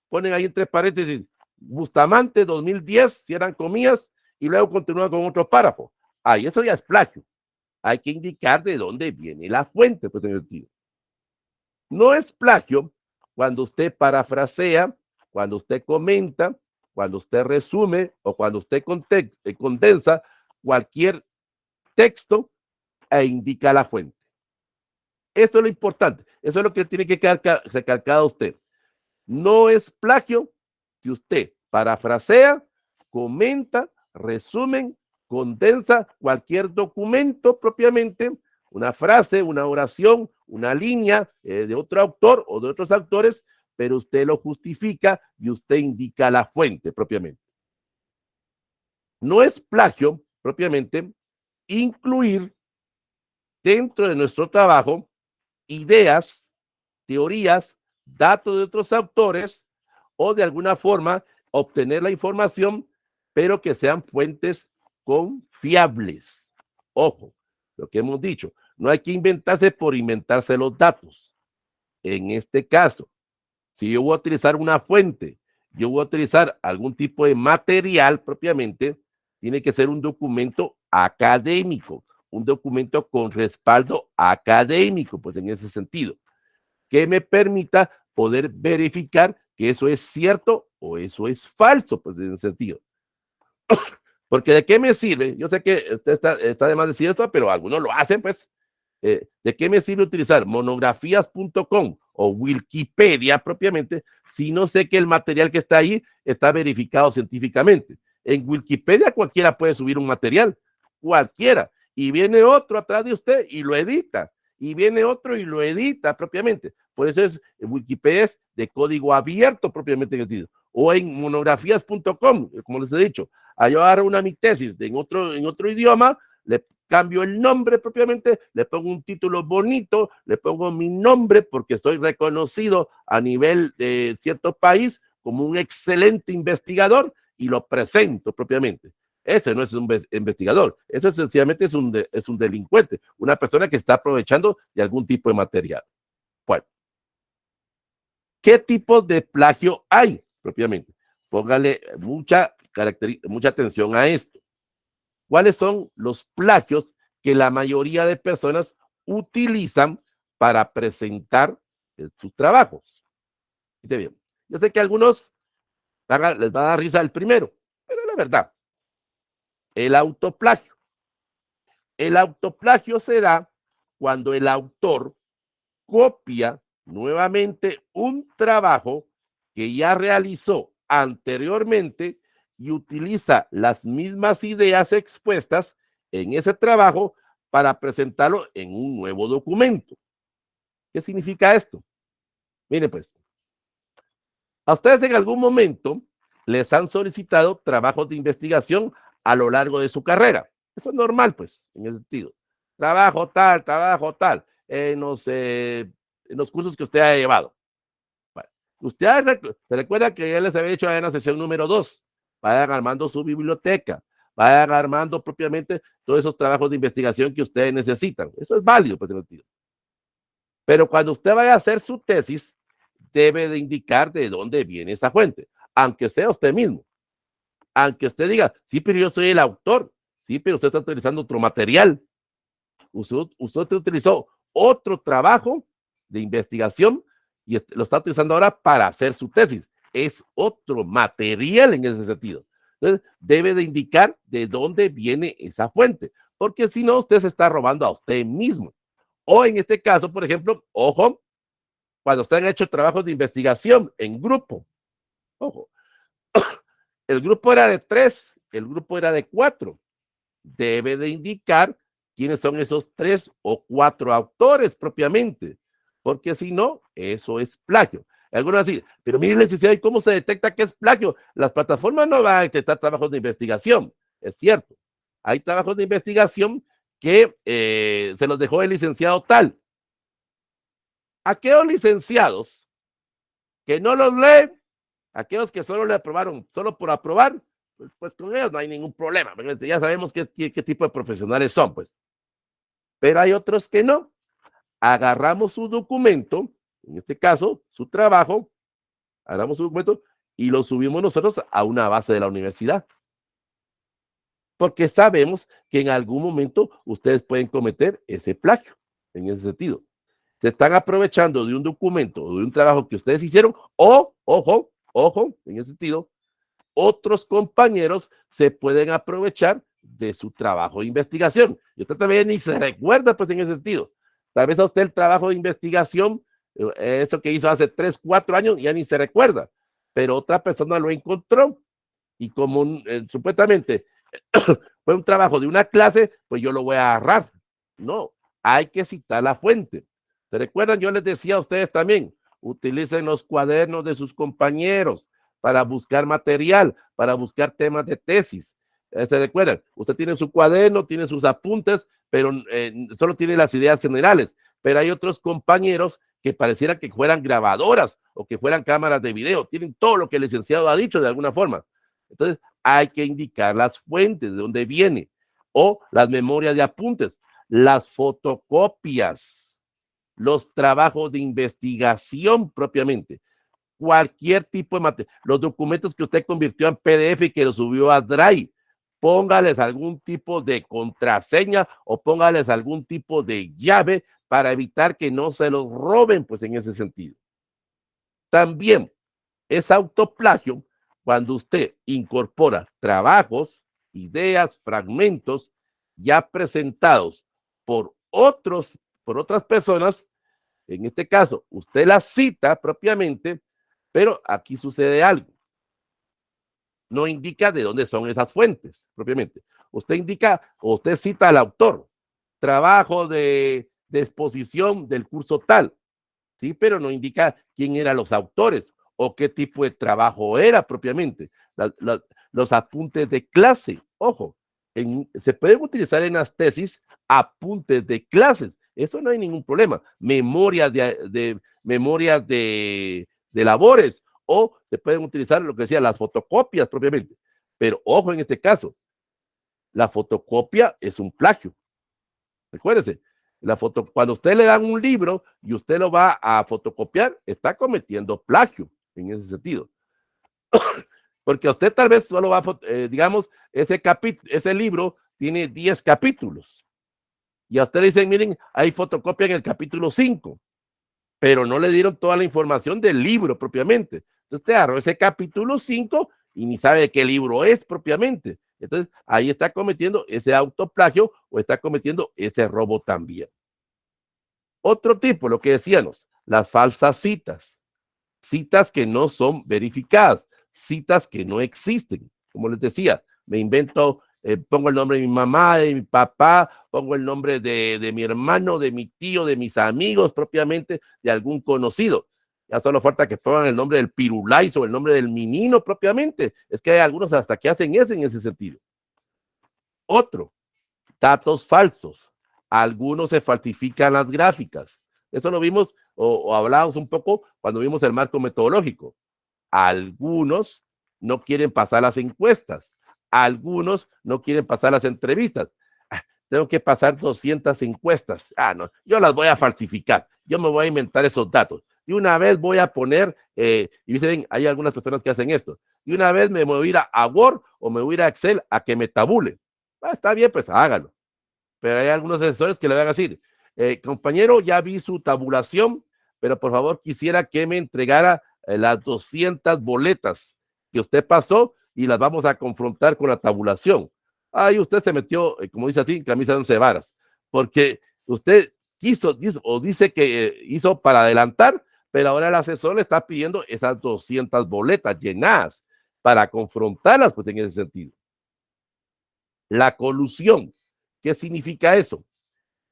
A: ponen ahí entre paréntesis Bustamante 2010, cierran comillas y luego continúan con otro párrafo. Ahí eso ya es plagio. Hay que indicar de dónde viene la fuente, pues, en ese sentido. No es plagio cuando usted parafrasea, cuando usted comenta, cuando usted resume o cuando usted condensa cualquier texto e indica la fuente. Eso es lo importante. Eso es lo que tiene que quedar recalcado usted. No es plagio si usted parafrasea, comenta, resumen, condensa cualquier documento propiamente, una frase, una oración, una línea de otro autor o de otros autores, pero usted lo justifica y usted indica la fuente propiamente. No es plagio propiamente incluir dentro de nuestro trabajo ideas, teorías, datos de otros autores o de alguna forma obtener la información, pero que sean fuentes confiables. Ojo, lo que hemos dicho, no hay que inventarse por inventarse los datos. En este caso, si yo voy a utilizar una fuente, yo voy a utilizar algún tipo de material propiamente, tiene que ser un documento académico, un documento con respaldo académico, pues en ese sentido, que me permita poder verificar que eso es cierto o eso es falso, pues en ese sentido. Porque de qué me sirve, yo sé que está de más decir esto, pero algunos lo hacen, pues, ¿de qué me sirve utilizar monografías.com o Wikipedia propiamente si no sé que el material que está ahí está verificado científicamente? En Wikipedia cualquiera puede subir un material, cualquiera, y viene otro atrás de usted y lo edita, y viene otro y lo edita propiamente. Por eso Wikipedia es de código abierto propiamente en el sentido. O en monografías.com, como les he dicho, yo agarro mi tesis en otro idioma, le cambio el nombre propiamente, le pongo un título bonito, le pongo mi nombre porque estoy reconocido a nivel de cierto país como un excelente investigador y lo presento propiamente. Ese no es un investigador, eso sencillamente es un delincuente, una persona que está aprovechando de algún tipo de material. Bueno, ¿qué tipo de plagio hay propiamente? Póngale mucha atención a esto. ¿Cuáles son los plagios que la mayoría de personas utilizan para presentar sus trabajos? Fíjate bien. Yo sé que a algunos les va a dar risa el primero, pero la verdad, el autoplagio. El autoplagio se da cuando el autor copia nuevamente un trabajo que ya realizó anteriormente y utiliza las mismas ideas expuestas en ese trabajo para presentarlo en un nuevo documento. ¿Qué significa esto? Miren pues, a ustedes en algún momento les han solicitado trabajos de investigación a lo largo de su carrera. Eso es normal, pues, en ese sentido. Trabajo tal, en los cursos que usted ha llevado. Bueno, usted se recuerda que ya les había dicho en la sesión número 2, vayan armando su biblioteca, vayan armando propiamente todos esos trabajos de investigación que ustedes necesitan. Eso es válido, pues, en el sentido. Pero cuando usted vaya a hacer su tesis, debe de indicar de dónde viene esa fuente, aunque sea usted mismo. Aunque usted diga, sí, pero yo soy el autor, sí, pero usted está utilizando otro material. Usted utilizó otro trabajo de investigación y lo está utilizando ahora para hacer su tesis. Es otro material en ese sentido. Entonces, debe de indicar de dónde viene esa fuente, porque si no, usted se está robando a usted mismo. O en este caso, por ejemplo, ojo, cuando usted han hecho trabajos de investigación en grupo, ojo, el grupo era de 3, el grupo era de 4. Debe de indicar quiénes son esos 3 o 4 autores propiamente, porque si no, eso es plagio. Algunos así, pero mire, licenciado, ¿y cómo se detecta que es plagio? Las plataformas no van a detectar trabajos de investigación, es cierto. Hay trabajos de investigación que se los dejó el licenciado tal. Aquellos licenciados que no los leen, aquellos que solo le aprobaron, solo por aprobar, pues con ellos no hay ningún problema, ya sabemos qué tipo de profesionales son, pues. Pero hay otros que no. Agarramos su documento, en este caso, su trabajo, agarramos su documento y lo subimos nosotros a una base de la universidad. Porque sabemos que en algún momento ustedes pueden cometer ese plagio, en ese sentido. Se están aprovechando de un documento o de un trabajo que ustedes hicieron, o, ojo, en ese sentido, otros compañeros se pueden aprovechar de su trabajo de investigación. Y usted también ni se recuerda, pues, en ese sentido. Tal vez a usted el trabajo de investigación, eso que hizo hace 3, 4 años, ya ni se recuerda, pero otra persona lo encontró y como supuestamente fue un trabajo de una clase, pues yo lo voy a agarrar. No, hay que citar la fuente. ¿Se recuerdan? Yo les decía a ustedes también, utilicen los cuadernos de sus compañeros para buscar material, para buscar temas de tesis. ¿Se recuerdan? Usted tiene su cuaderno, tiene sus apuntes, pero solo tiene las ideas generales. Pero hay otros compañeros que pareciera que fueran grabadoras o que fueran cámaras de video. Tienen todo lo que el licenciado ha dicho de alguna forma. Entonces, hay que indicar las fuentes de dónde viene o las memorias de apuntes, las fotocopias, los trabajos de investigación propiamente, cualquier tipo de material, los documentos que usted convirtió en PDF y que los subió a Drive, póngales algún tipo de contraseña o póngales algún tipo de llave para evitar que no se los roben, pues en ese sentido. También es autoplagio cuando usted incorpora trabajos, ideas, fragmentos ya presentados por otras personas. En este caso, usted la cita propiamente, pero aquí sucede algo. No indica de dónde son esas fuentes propiamente. Usted indica o usted cita al autor, trabajo de exposición del curso tal, ¿sí? Pero no indica quién eran los autores o qué tipo de trabajo era propiamente. Los apuntes de clase, ojo, se pueden utilizar en las tesis apuntes de clases, eso no hay ningún problema. Memorias de labores, o se pueden utilizar lo que decía, las fotocopias propiamente. Pero ojo en este caso, la fotocopia es un plagio. Recuérdese, cuando usted le dan un libro y usted lo va a fotocopiar, está cometiendo plagio en ese sentido. Porque usted tal vez solo va a, digamos, ese libro tiene 10 capítulos. Y a usted le dicen, miren, hay fotocopia en el capítulo 5, pero no le dieron toda la información del libro propiamente. Entonces usted agarró ese capítulo 5 y ni sabe de qué libro es propiamente. Entonces ahí está cometiendo ese autoplagio o está cometiendo ese robo también. Otro tipo, lo que decíamos, las falsas citas. Citas que no son verificadas, citas que no existen. Como les decía, me invento, pongo el nombre de mi mamá, de mi papá, pongo el nombre de mi hermano, de mi tío, de mis amigos propiamente, de algún conocido. Ya solo falta que pongan el nombre del Pirulais o el nombre del menino propiamente. Es que hay algunos hasta que hacen eso en ese sentido. Otro, datos falsos. Algunos se falsifican las gráficas. Eso lo vimos o hablábamos un poco cuando vimos el marco metodológico. Algunos no quieren pasar las encuestas. Algunos no quieren pasar las entrevistas. Tengo que pasar 200 encuestas. No, yo las voy a falsificar. Yo me voy a inventar esos datos. Y una vez voy a poner, y dicen, hay algunas personas que hacen esto. Y una vez me voy a ir a Word o me voy a ir a Excel a que me tabule. Está bien, pues hágalo. Pero hay algunos asesores que le van a decir, compañero, ya vi su tabulación, pero por favor quisiera que me entregara las 200 boletas que usted pasó y las vamos a confrontar con la tabulación. Ahí usted se metió, como dice así, camisa de 11 varas, porque usted quiso o dice que hizo para adelantar, pero ahora el asesor le está pidiendo esas 200 boletas llenadas para confrontarlas, pues en ese sentido. La colusión, ¿qué significa eso?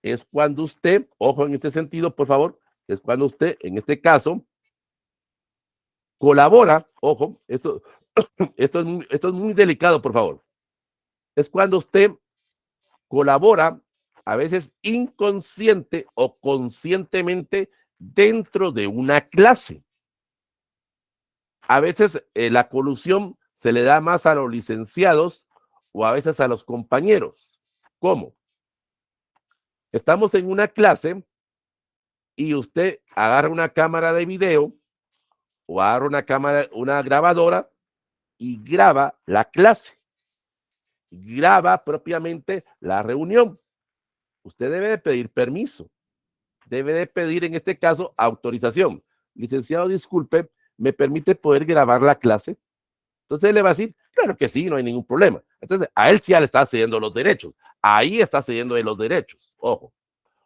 A: Es cuando usted, ojo en este sentido, por favor, es cuando usted, en este caso, colabora, ojo, esto es muy delicado, por favor. Es cuando usted colabora, a veces inconsciente o conscientemente, dentro de una clase. A veces la colusión se le da más a los licenciados o a veces a los compañeros. ¿Cómo? Estamos en una clase y usted agarra una cámara de video o agarra una grabadora y graba la clase, graba propiamente la reunión. Usted debe de pedir permiso, debe de pedir en este caso autorización. Licenciado, disculpe, ¿me permite poder grabar la clase? Entonces él le va a decir, claro que sí, no hay ningún problema. Entonces a él sí ya le está cediendo los derechos. Ahí está cediendo de los derechos, ojo.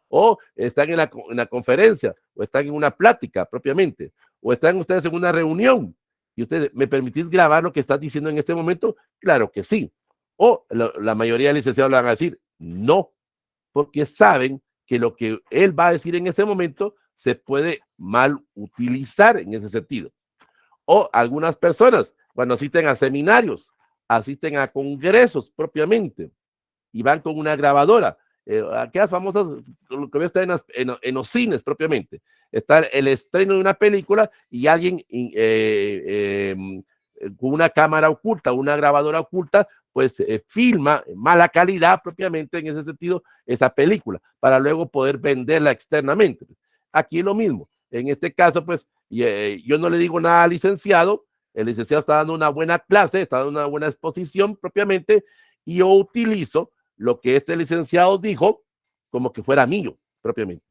A: O están en la conferencia, o están en una plática propiamente, o están ustedes en una reunión, y ustedes, ¿me permitís grabar lo que estás diciendo en este momento? Claro que sí. O la mayoría de licenciados le van a decir, no, porque saben que lo que él va a decir en ese momento se puede mal utilizar en ese sentido. O algunas personas, cuando asisten a seminarios, asisten a congresos propiamente, y van con una grabadora. Aquellas famosas, lo que está en los cines propiamente. Está el estreno de una película y alguien con una cámara oculta, una grabadora oculta, pues filma en mala calidad propiamente en ese sentido esa película para luego poder venderla externamente. Aquí lo mismo. En este caso, pues yo no le digo nada al licenciado, el licenciado está dando una buena clase, está dando una buena exposición propiamente y yo utilizo lo que este licenciado dijo como que fuera mío propiamente,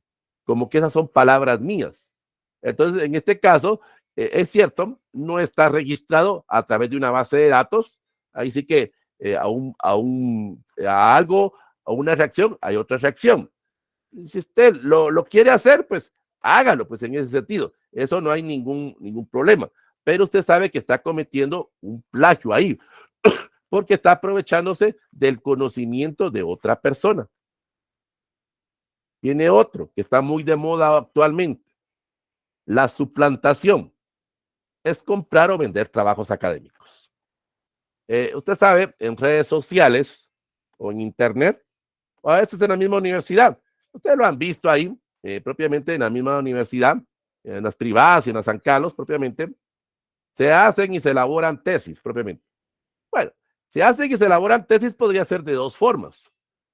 A: como que esas son palabras mías. Entonces, en este caso, es cierto, no está registrado a través de una base de datos, ahí sí que a algo, a una reacción, hay otra reacción. Si usted lo quiere hacer, pues hágalo, pues en ese sentido. Eso no hay ningún problema. Pero usted sabe que está cometiendo un plagio ahí, porque está aprovechándose del conocimiento de otra persona. Tiene otro que está muy de moda actualmente, la suplantación. Es comprar o vender trabajos académicos. Usted sabe, en redes sociales o en internet, o a veces en la misma universidad, ustedes lo han visto ahí, propiamente en la misma universidad, en las privadas y en las San Carlos, propiamente, se hacen y se elaboran tesis, propiamente. Bueno, se hacen y se elaboran tesis podría ser de dos formas.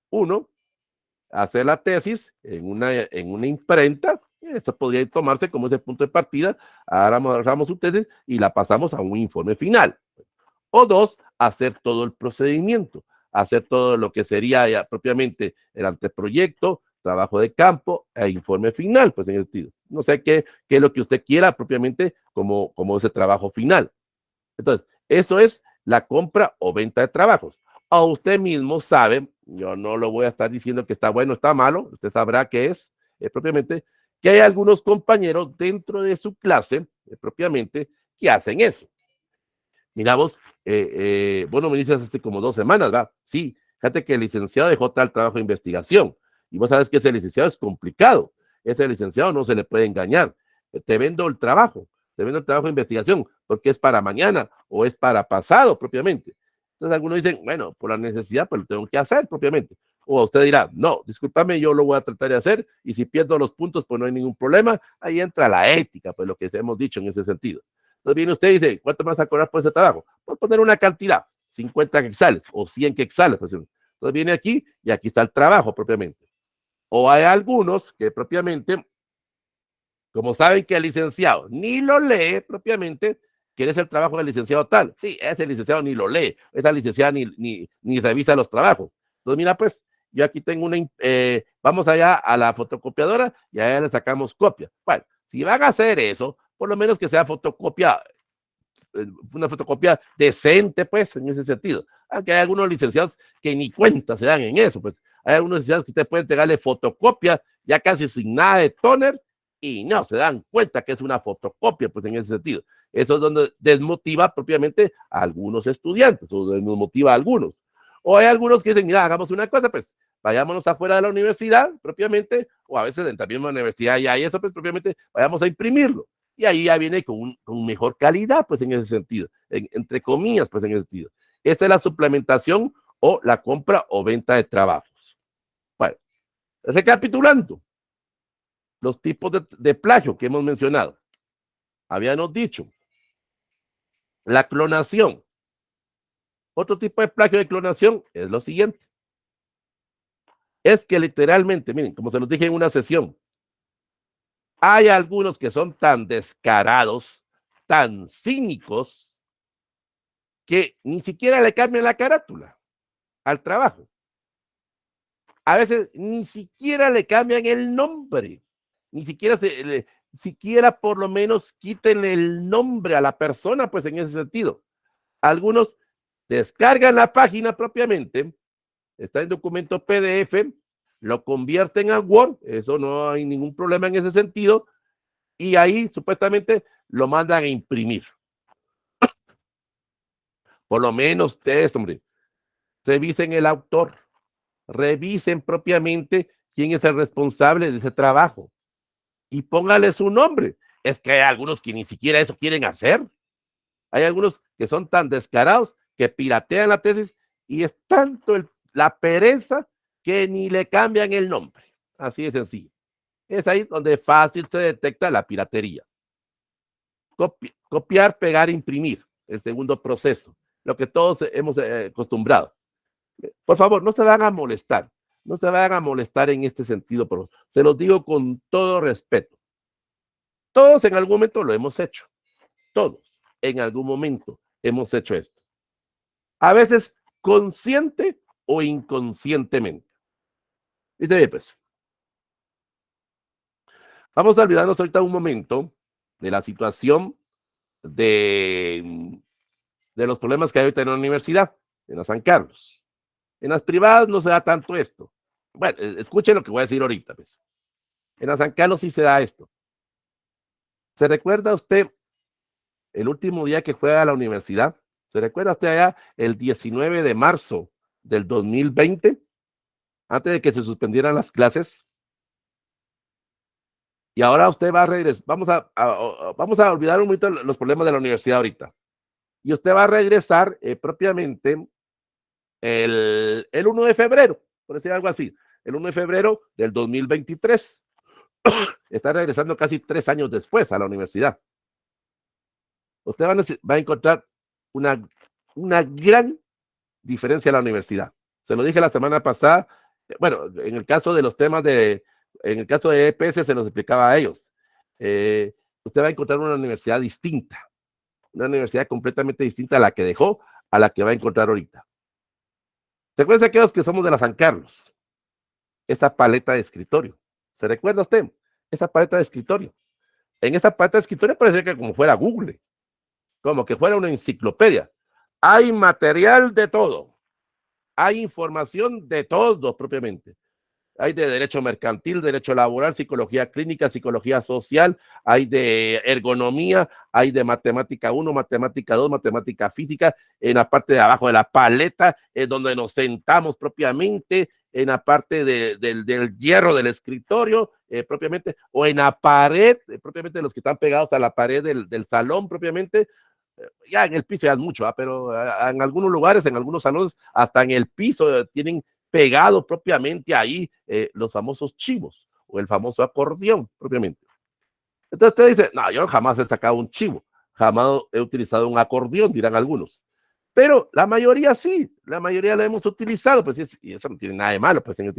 A: Uno, hacer la tesis en una imprenta, esto podría tomarse como ese punto de partida, agarramos su tesis y la pasamos a un informe final. O dos, hacer todo el procedimiento, hacer todo lo que sería ya propiamente el anteproyecto, trabajo de campo e informe final, pues en el sentido. No sé qué es lo que usted quiera propiamente como ese trabajo final. Entonces, eso es la compra o venta de trabajos. O usted mismo sabe, yo no lo voy a estar diciendo que está bueno o está malo, usted sabrá qué es propiamente, que hay algunos compañeros dentro de su clase propiamente que hacen eso. Mira vos, bueno, me dices hace como 2 semanas, ¿va? Sí, fíjate que el licenciado dejó tal trabajo de investigación y vos sabes que ese licenciado es complicado, ese licenciado no se le puede engañar, te vendo el trabajo de investigación, porque es para mañana o es para pasado propiamente. Entonces algunos dicen, bueno, por la necesidad, pues lo tengo que hacer propiamente. O usted dirá, no, discúlpame, yo lo voy a tratar de hacer y si pierdo los puntos, pues no hay ningún problema. Ahí entra la ética, pues lo que hemos dicho en ese sentido. Entonces viene usted y dice, ¿cuánto me vas a cobrar por ese trabajo? Por poner una cantidad, 50 quetzales o 100 quetzales. Pues. Entonces viene aquí y aquí está el trabajo propiamente. O hay algunos que propiamente, como saben que el licenciado ni lo lee propiamente, quiere hacer el trabajo del licenciado tal. Sí, ese licenciado ni lo lee, esa licenciada ni revisa los trabajos. Entonces, mira, pues, yo aquí tengo vamos allá a la fotocopiadora y allá le sacamos copia. Bueno, si van a hacer eso, por lo menos que sea una fotocopia decente, pues, en ese sentido. Aunque hay algunos licenciados que ni cuenta se dan en eso, pues. Hay algunos licenciados que usted puede entregarle fotocopia ya casi sin nada de tóner y no se dan cuenta que es una fotocopia, pues, en ese sentido. Eso es donde desmotiva propiamente a algunos estudiantes, o desmotiva a algunos. O hay algunos que dicen, mira, hagamos una cosa, pues, vayámonos afuera de la universidad propiamente, o a veces en la misma universidad ya hay eso, pues, propiamente, vayamos a imprimirlo y ahí ya viene con mejor calidad, pues en ese sentido, entre comillas, pues en ese sentido. Esa es la suplementación o la compra o venta de trabajos. Bueno, recapitulando, los tipos de plagio que hemos mencionado. Habíamos dicho, la clonación. Otro tipo de plagio de clonación es lo siguiente. Es que literalmente, miren, como se los dije en una sesión, hay algunos que son tan descarados, tan cínicos, que ni siquiera le cambian la carátula al trabajo. A veces ni siquiera le cambian el nombre, ni siquiera por lo menos quiten el nombre a la persona, pues en ese sentido. Algunos descargan la página propiamente, está en documento PDF, lo convierten a Word, eso no hay ningún problema en ese sentido, y ahí supuestamente lo mandan a imprimir. Por lo menos ustedes, hombre, revisen el autor, revisen propiamente quién es el responsable de ese trabajo y póngale su nombre. Es que hay algunos que ni siquiera eso quieren hacer. Hay algunos que son tan descarados que piratean la tesis y es tanto la pereza que ni le cambian el nombre. Así de sencillo. Es ahí donde fácil se detecta la piratería. Copiar, pegar, imprimir. El segundo proceso. Lo que todos hemos acostumbrado. Por favor, no se van a molestar. No se van a molestar en este sentido. Pero se los digo con todo respeto. Todos en algún momento lo hemos hecho. Todos en algún momento hemos hecho esto. A veces consciente o inconscientemente. Dice, pues, vamos a olvidarnos ahorita un momento de la situación de los problemas que hay ahorita en la universidad, en la San Carlos. En las privadas no se da tanto esto. Bueno, escuchen lo que voy a decir ahorita, pues. En la San Carlos sí se da esto. ¿Se recuerda usted el último día que fue a la universidad? ¿Se recuerda usted allá el 19 de marzo del 2020? Antes de que se suspendieran las clases. Y ahora usted va a regresar. Vamos a olvidar un momento los problemas de la universidad ahorita. Y usted va a regresar propiamente el 1 de febrero, por decir algo así. El 1 de febrero del 2023. Está regresando casi 3 años después a la universidad. Usted va a encontrar una gran diferencia en la universidad. Se lo dije la semana pasada. Bueno, en el caso de los temas en el caso de EPS se los explicaba a ellos. Usted va a encontrar una universidad distinta, una universidad completamente distinta a la que dejó, a la que va a encontrar ahorita. Recuerden aquellos que somos de la San Carlos, esa paleta de escritorio. ¿Se recuerda usted? Esa paleta de escritorio. En esa paleta de escritorio parece que como fuera Google, como que fuera una enciclopedia. Hay material de todo. Hay información de todo propiamente. Hay de derecho mercantil, derecho laboral, psicología clínica, psicología social, hay de ergonomía, hay de matemática 1, matemática 2, matemática física, en la parte de abajo de la paleta, donde nos sentamos propiamente, en la parte del hierro del escritorio, propiamente, o en la pared, propiamente los que están pegados a la pared del salón propiamente, ya en el piso ya es mucho, pero en algunos lugares, en algunos salones, hasta en el piso tienen pegado propiamente ahí los famosos chivos o el famoso acordeón propiamente. Entonces usted dice, no, yo jamás he sacado un chivo, jamás he utilizado un acordeón, dirán algunos. Pero la mayoría sí, la mayoría lo hemos utilizado, pues y eso no tiene nada de malo, pues señor.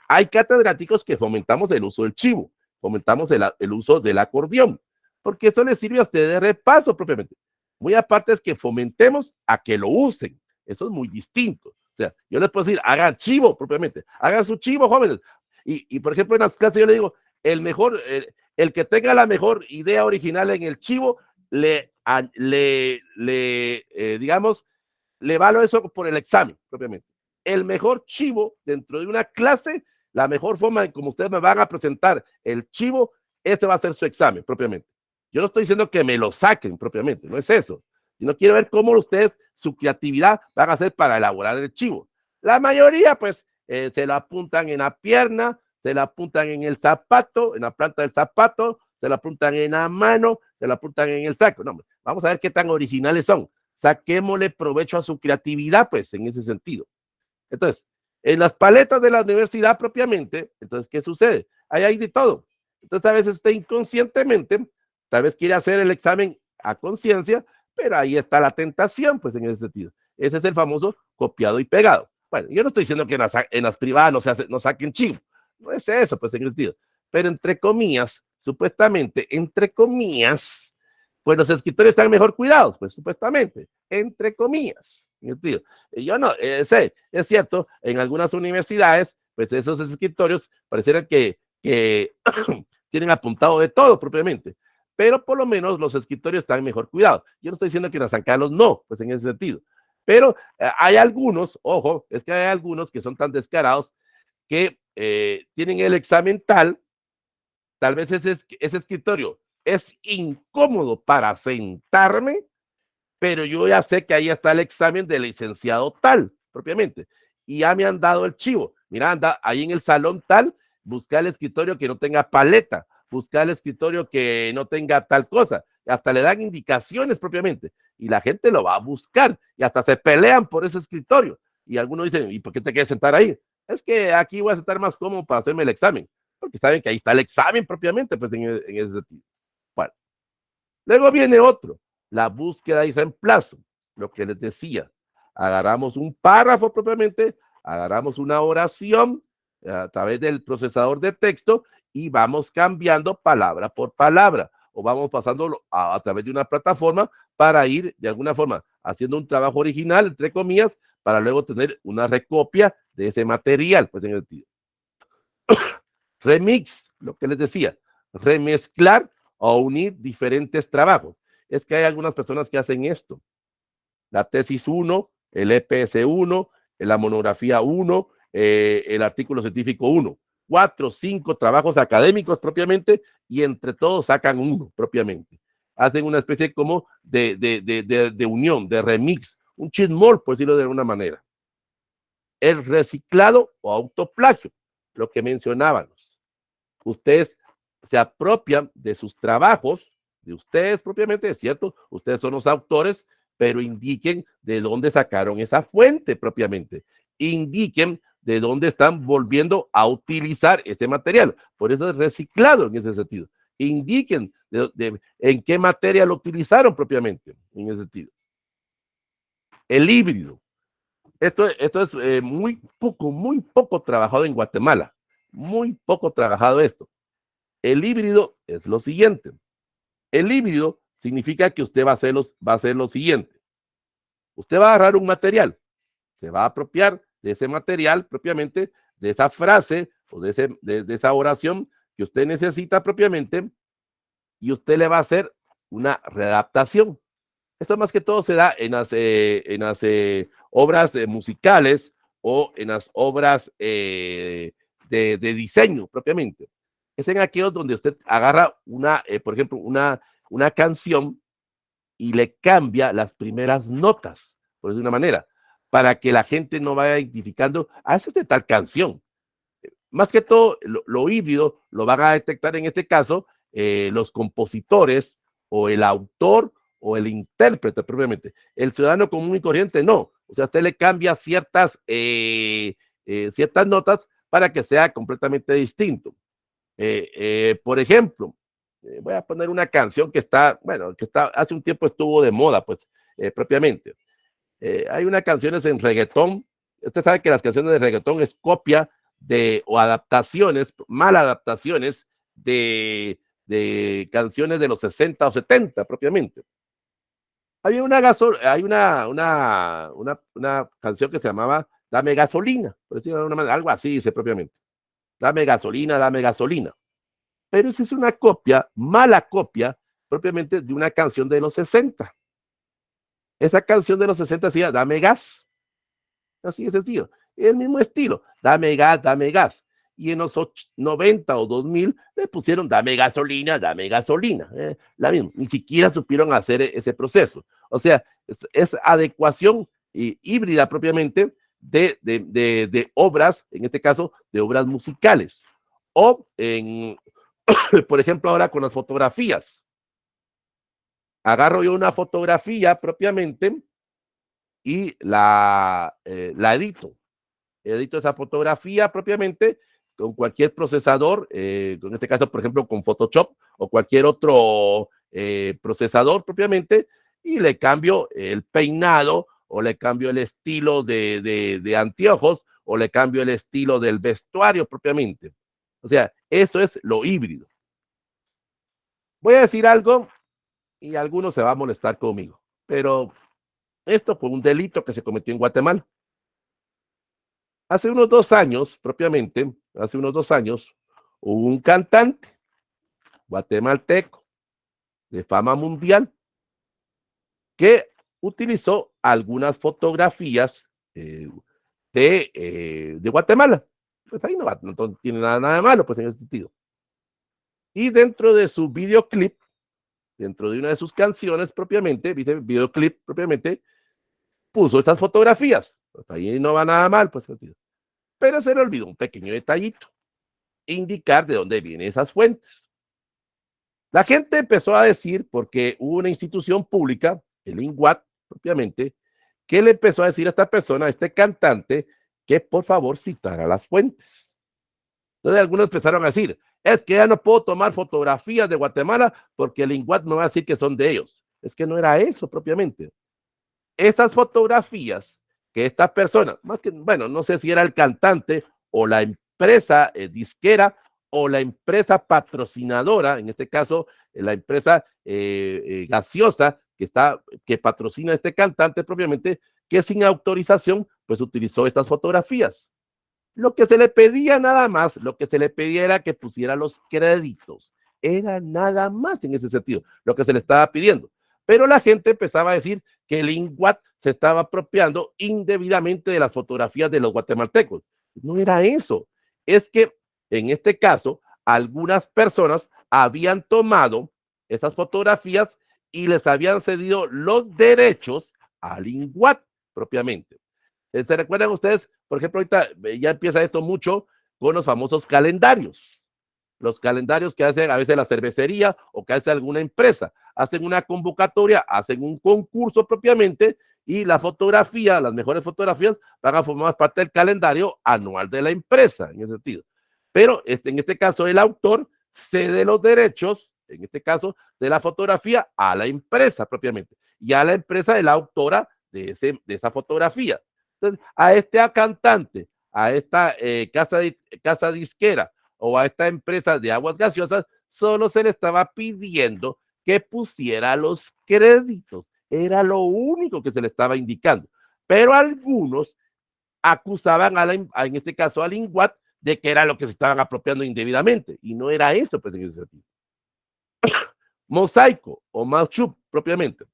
A: Hay catedráticos que fomentamos el uso del chivo, fomentamos el uso del acordeón, porque eso les sirve a ustedes de repaso propiamente. Muy aparte es que fomentemos a que lo usen, eso es muy distinto. O sea, yo les puedo decir, hagan chivo propiamente, hagan su chivo, jóvenes. Y por ejemplo, en las clases yo le digo, el que tenga la mejor idea original en el chivo, digamos, le valo eso por el examen, propiamente. El mejor chivo dentro de una clase, la mejor forma en como ustedes me van a presentar el chivo, ese va a ser su examen, propiamente. Yo no estoy diciendo que me lo saquen, propiamente, no es eso. Yo no quiero ver cómo ustedes, su creatividad, van a hacer para elaborar el chivo. La mayoría, pues, se lo apuntan en la pierna, se lo apuntan en el zapato, en la planta del zapato, se lo apuntan en la mano, se lo apuntan en el saco. No, vamos a ver qué tan originales son. Saquémosle provecho a su creatividad, pues, en ese sentido. Entonces, en las paletas de la universidad propiamente, entonces, ¿qué sucede? Ahí hay de todo. Entonces, a veces usted inconscientemente, tal vez quiere hacer el examen a conciencia, pero ahí está la tentación, pues, en ese sentido. Ese es el famoso copiado y pegado. Bueno, yo no estoy diciendo que en las privadas no saquen chivo. No es eso, pues, en el sentido. Pero entre comillas, supuestamente, entre comillas, pues los escritorios están mejor cuidados, pues supuestamente, entre comillas. Yo no sé, es cierto, en algunas universidades, pues esos escritorios parecieran que tienen apuntado de todo propiamente, pero por lo menos los escritorios están mejor cuidados. Yo no estoy diciendo que en San Carlos no, pues en ese sentido, pero hay algunos, ojo, es que hay algunos que son tan descarados que tienen el examen tal vez ese escritorio es incómodo para sentarme, pero yo ya sé que ahí está el examen de licenciado tal, propiamente, y ya me han dado el chivo. Mira, anda ahí en el salón tal, busca el escritorio que no tenga paleta, busca el escritorio que no tenga tal cosa, hasta le dan indicaciones propiamente, y la gente lo va a buscar, y hasta se pelean por ese escritorio, y algunos dicen, ¿y por qué te quieres sentar ahí? Es que aquí voy a estar más cómodo para hacerme el examen, porque saben que ahí está el examen propiamente, pues en ese sentido. Bueno, luego viene otro, la búsqueda y reemplazo, lo que les decía. Agarramos un párrafo propiamente, agarramos una oración a través del procesador de texto y vamos cambiando palabra por palabra o vamos pasándolo a través de una plataforma para ir de alguna forma haciendo un trabajo original, entre comillas, para luego tener una recopia de ese material, pues en el sentido. Remix, lo que les decía, remezclar o unir diferentes trabajos. Es que hay algunas personas que hacen esto. La tesis 1, el EPS 1, la monografía 1, el artículo científico 1. 4, 5 trabajos académicos propiamente y entre todos sacan uno propiamente. Hacen una especie como de unión, de remix, un chismol, por decirlo de alguna manera. El reciclado o autoplagio, lo que mencionábamos. Ustedes se apropian de sus trabajos, de ustedes propiamente, es cierto, ustedes son los autores, pero indiquen de dónde sacaron esa fuente propiamente. Indiquen de dónde están volviendo a utilizar ese material. Por eso es reciclado en ese sentido. Indiquen en qué materia lo utilizaron propiamente en ese sentido. El híbrido. Esto es muy poco trabajado en Guatemala. Muy poco trabajado esto. El híbrido es lo siguiente. El híbrido significa que usted va a hacer lo siguiente. Usted va a agarrar un material, se va a apropiar de ese material propiamente, de esa frase o de esa oración que usted necesita propiamente, y usted le va a hacer una readaptación. Esto más que todo se da en las obras musicales o en las obras de diseño propiamente. Es en aquellos donde usted agarra por ejemplo, una canción y le cambia las primeras notas, por decir de una manera, para que la gente no vaya identificando, esa es de tal canción. Más que todo, lo híbrido lo van a detectar en este caso los compositores o el autor o el intérprete propiamente. El ciudadano común y corriente no. O sea, usted le cambia ciertas notas para que sea completamente distinto. Por ejemplo, voy a poner una canción que hace un tiempo estuvo de moda, pues, propiamente. Hay unas canciones en reggaetón. Usted sabe que las canciones de reggaetón es copia o adaptaciones, mal adaptaciones de canciones de los 60 o 70 propiamente. Hay una canción que se llamaba Dame gasolina, por decirlo de alguna manera, algo así dice propiamente. Dame gasolina, dame gasolina. Pero esa es una copia, mala copia, propiamente de una canción de los 60. Esa canción de los 60 decía, dame gas. Así es sencillo. El mismo estilo, dame gas, dame gas. Y en los 90 o 2000 le pusieron dame gasolina, dame gasolina. La misma, ni siquiera supieron hacer ese proceso. O sea, es adecuación híbrida propiamente de obras, en este caso, de obras musicales. O, por ejemplo, ahora con las fotografías. Agarro yo una fotografía propiamente y la edito. Edito esa fotografía propiamente con cualquier procesador, en este caso, por ejemplo, con Photoshop o cualquier otro procesador propiamente, y le cambio el peinado o le cambio el estilo de anteojos, o le cambio el estilo del vestuario propiamente. O sea, eso es lo híbrido. Voy a decir algo y algunos se van a molestar conmigo, pero esto fue un delito que se cometió en Guatemala. Hace unos 2 años, propiamente, hace unos 2 años, hubo un cantante guatemalteco de fama mundial que utilizó algunas fotografías de Guatemala. Pues ahí no tiene nada de malo, pues en ese sentido. Y dentro de su videoclip, dentro de una de sus canciones propiamente, videoclip propiamente, puso estas fotografías. Pues ahí no va nada mal, pues. Pero se le olvidó un pequeño detallito, indicar de dónde vienen esas fuentes. La gente empezó a decir, porque hubo una institución pública, el INGUAT propiamente, que le empezó a decir a esta persona, a este cantante, que por favor citara las fuentes. Entonces algunos empezaron a decir, es que ya no puedo tomar fotografías de Guatemala porque el INGUAT me va a decir que son de ellos. Es que no era eso propiamente. Esas fotografías que esta persona, más que, bueno, no sé si era el cantante o la empresa disquera o la empresa patrocinadora, en este caso, la empresa gaseosa que patrocina a este cantante propiamente, que sin autorización, pues utilizó estas fotografías. Lo que se le pedía nada más, lo que se le pedía era que pusiera los créditos. Era nada más en ese sentido, lo que se le estaba pidiendo. Pero la gente empezaba a decir que el INGUAT se estaba apropiando indebidamente de las fotografías de los guatemaltecos. No era eso. Es que en este caso, algunas personas habían tomado esas fotografías y les habían cedido los derechos al INGUAT propiamente. ¿Se recuerdan ustedes? Por ejemplo, ahorita ya empieza esto mucho con los famosos calendarios. Los calendarios que hacen a veces la cervecería o que hace alguna empresa. Hacen una convocatoria, hacen un concurso propiamente y la fotografía, las mejores fotografías van a formar parte del calendario anual de la empresa, en ese sentido. Pero en este caso el autor cede los derechos, en este caso, de la fotografía a la empresa propiamente. Y a la empresa de la autora de esa fotografía. Entonces, a este cantante, a esta casa disquera o a esta empresa de aguas gaseosas, solo se le estaba pidiendo que pusiera los créditos. Era lo único que se le estaba indicando. Pero algunos acusaban en este caso al INGUAT de que era lo que se estaban apropiando indebidamente. Y no era eso, pues, en ese sentido. Mosaico o mashup propiamente.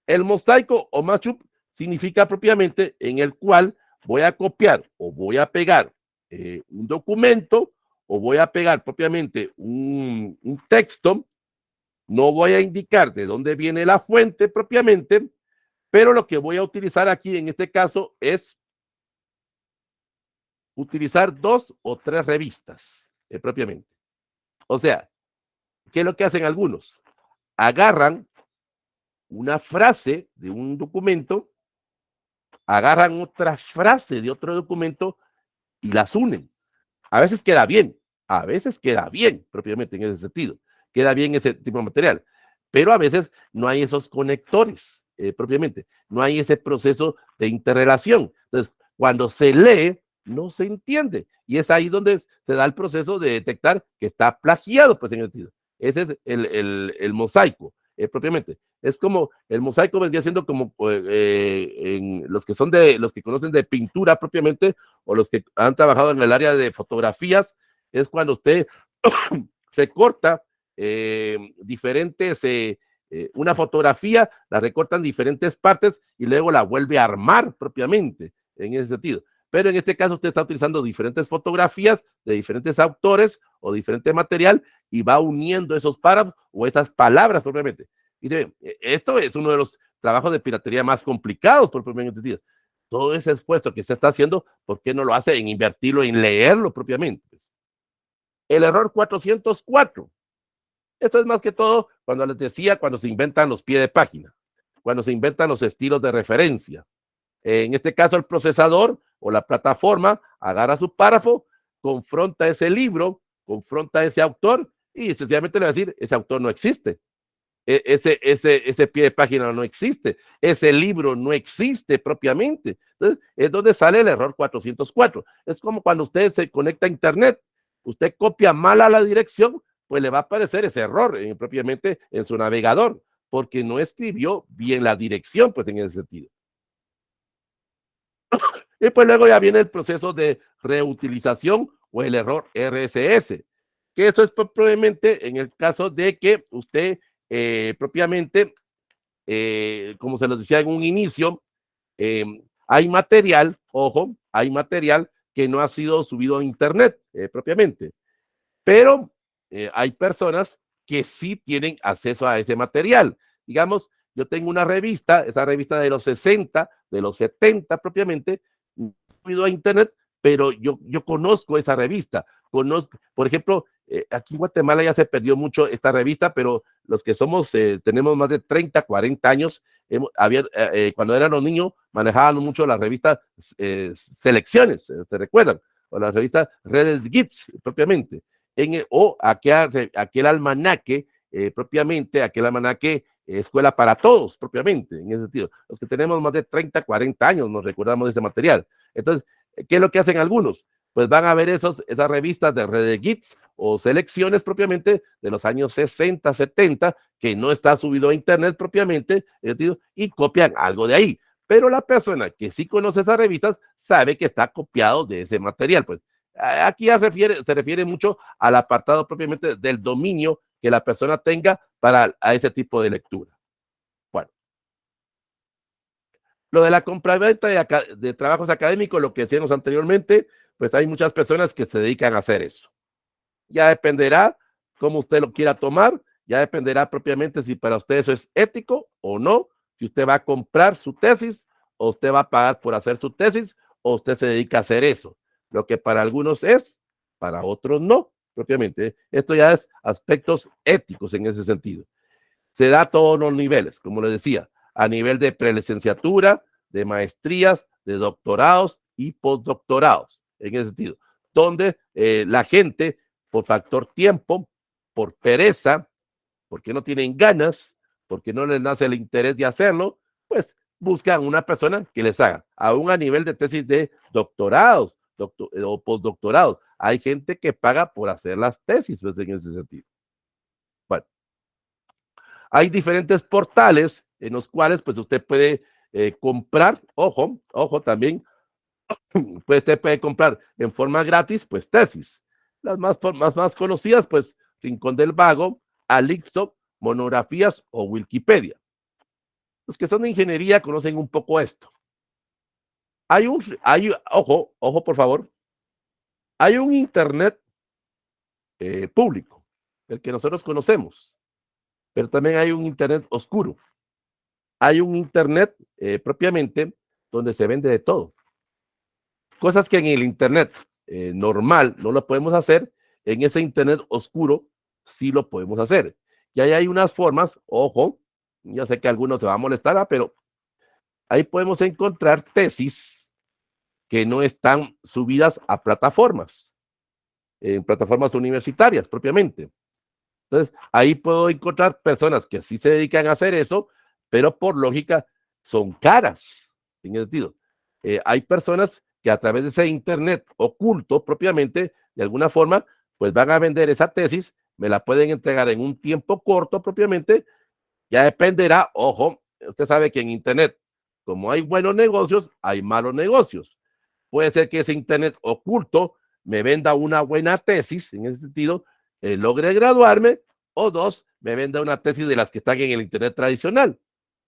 A: El mosaico o mashup significa propiamente en el cual voy a copiar o voy a pegar un documento o voy a pegar propiamente un texto. No voy a indicar de dónde viene la fuente propiamente, pero lo que voy a utilizar aquí en este caso es utilizar 2 o 3 revistas propiamente. O sea, ¿qué es lo que hacen algunos? Agarran una frase de un documento, agarran otra frase de otro documento y las unen. A veces queda bien, propiamente en ese sentido, queda bien ese tipo de material, pero a veces no hay esos conectores, propiamente, no hay ese proceso de interrelación. Entonces, cuando se lee, no se entiende, y es ahí donde se da el proceso de detectar que está plagiado, pues en el sentido. Ese es el mosaico, propiamente. Es como, el mosaico vendría siendo como en los que los que conocen de pintura propiamente, o los que han trabajado en el área de fotografías, es cuando usted recorta una fotografía, la recorta en diferentes partes y luego la vuelve a armar propiamente, en ese sentido. Pero en este caso usted está utilizando diferentes fotografías de diferentes autores o diferente material y va uniendo esos párrafos o esas palabras propiamente. Y esto es uno de los trabajos de piratería más complicados, propiamente sentido. Todo ese esfuerzo que se está haciendo, ¿por qué no lo hace en invertirlo, en leerlo propiamente? El error 404. Eso es más que todo cuando les decía, cuando se inventan los pies de página, cuando se inventan los estilos de referencia. En este caso, el procesador o la plataforma agarra su párrafo, confronta ese libro, confronta ese autor y sencillamente le va a decir, ese autor no existe. ese pie de página no existe, ese libro no existe propiamente. Entonces, es donde sale el error 404. Es como cuando usted se conecta a internet, usted copia mal a la dirección, pues le va a aparecer ese error propiamente en su navegador, porque no escribió bien la dirección, pues en ese sentido. Y pues luego ya viene el proceso de reutilización o el error RSS, que eso es probablemente en el caso de que usted propiamente, como se los decía en un inicio, hay material, ojo, hay material que no ha sido subido a internet propiamente, pero hay personas que sí tienen acceso a ese material. Digamos, yo tengo una revista, esa revista de los 60, de los 70 propiamente, subido a internet, pero yo conozco esa revista. Conozco, por ejemplo, aquí en Guatemala ya se perdió mucho esta revista, pero los que somos, tenemos más de 30, 40 años, cuando eran los niños, manejaban mucho la revista Selecciones, ¿se recuerdan? O la revista Redes Gits, propiamente. O aquel almanaque, propiamente, aquel almanaque Escuela para Todos, propiamente, en ese sentido. Los que tenemos más de 30, 40 años nos recordamos de ese material. Entonces, ¿qué es lo que hacen algunos? Pues van a ver esas revistas de Redes Gits o selecciones propiamente de los años 60, 70, que no está subido a internet propiamente, y copian algo de ahí. Pero la persona que sí conoce esas revistas sabe que está copiado de ese material. Pues aquí se refiere mucho al apartado propiamente del dominio que la persona tenga para a ese tipo de lectura. Bueno, lo de la compraventa de trabajos académicos, lo que decíamos anteriormente, pues hay muchas personas que se dedican a hacer eso. Ya dependerá cómo usted lo quiera tomar, ya dependerá propiamente si para usted eso es ético o no, si usted va a comprar su tesis o usted va a pagar por hacer su tesis o usted se dedica a hacer eso. Lo que para algunos es, para otros no, propiamente. Esto ya es aspectos éticos en ese sentido. Se da a todos los niveles, como les decía, a nivel de prelicenciatura, de maestrías, de doctorados y postdoctorados, en ese sentido, donde la gente, por factor tiempo, por pereza, porque no tienen ganas, porque no les nace el interés de hacerlo, pues buscan una persona que les haga, aún a nivel de tesis de doctorados o postdoctorados. Hay gente que paga por hacer las tesis, pues, en ese sentido. Bueno, hay diferentes portales en los cuales pues usted puede comprar, ojo también, pues usted puede comprar en forma gratis pues tesis. Las más conocidas pues Rincón del Vago, Alixo, Monografías o Wikipedia. Los que son de ingeniería conocen un poco esto. Ojo por favor, hay un internet público, el que nosotros conocemos, pero también hay un internet oscuro. Hay un internet propiamente donde se vende de todo. Cosas que en el internet normal no lo podemos hacer, en ese internet oscuro sí lo podemos hacer. Y ahí hay unas formas, ojo, ya sé que a algunos se va a molestar, pero ahí podemos encontrar tesis que no están subidas a plataformas, en plataformas universitarias propiamente. Entonces, ahí puedo encontrar personas que sí se dedican a hacer eso, pero por lógica son caras, en ese sentido. Hay personas que a través de ese internet oculto propiamente, de alguna forma, pues van a vender esa tesis, me la pueden entregar en un tiempo corto propiamente, ya dependerá, ojo, usted sabe que en internet, como hay buenos negocios, hay malos negocios. Puede ser que ese internet oculto me venda una buena tesis, en ese sentido, logre graduarme, o dos, me venda una tesis de las que están en el internet tradicional.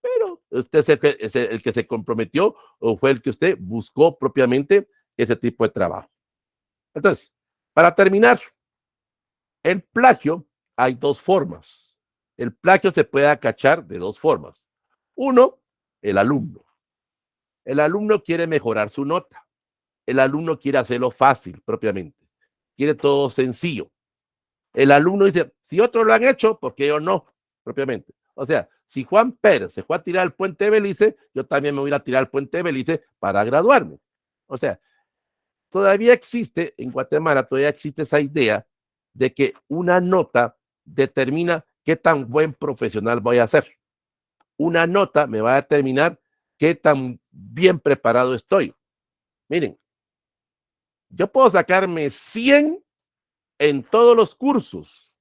A: Pero usted es el que se comprometió o fue el que usted buscó propiamente ese tipo de trabajo. Entonces, para terminar, el plagio hay dos formas. El plagio se puede acachar de dos formas. Uno, el alumno. El alumno quiere mejorar su nota. El alumno quiere hacerlo fácil propiamente. Quiere todo sencillo. El alumno dice, si otros lo han hecho, ¿por qué yo no? Propiamente. O sea, si Juan Pérez se fue a tirar al puente de Belice, yo también me voy a ir a tirar al puente de Belice para graduarme. O sea, todavía existe, en Guatemala todavía existe esa idea de que una nota determina qué tan buen profesional voy a ser. Una nota me va a determinar qué tan bien preparado estoy. Miren, yo puedo sacarme 100 en todos los cursos.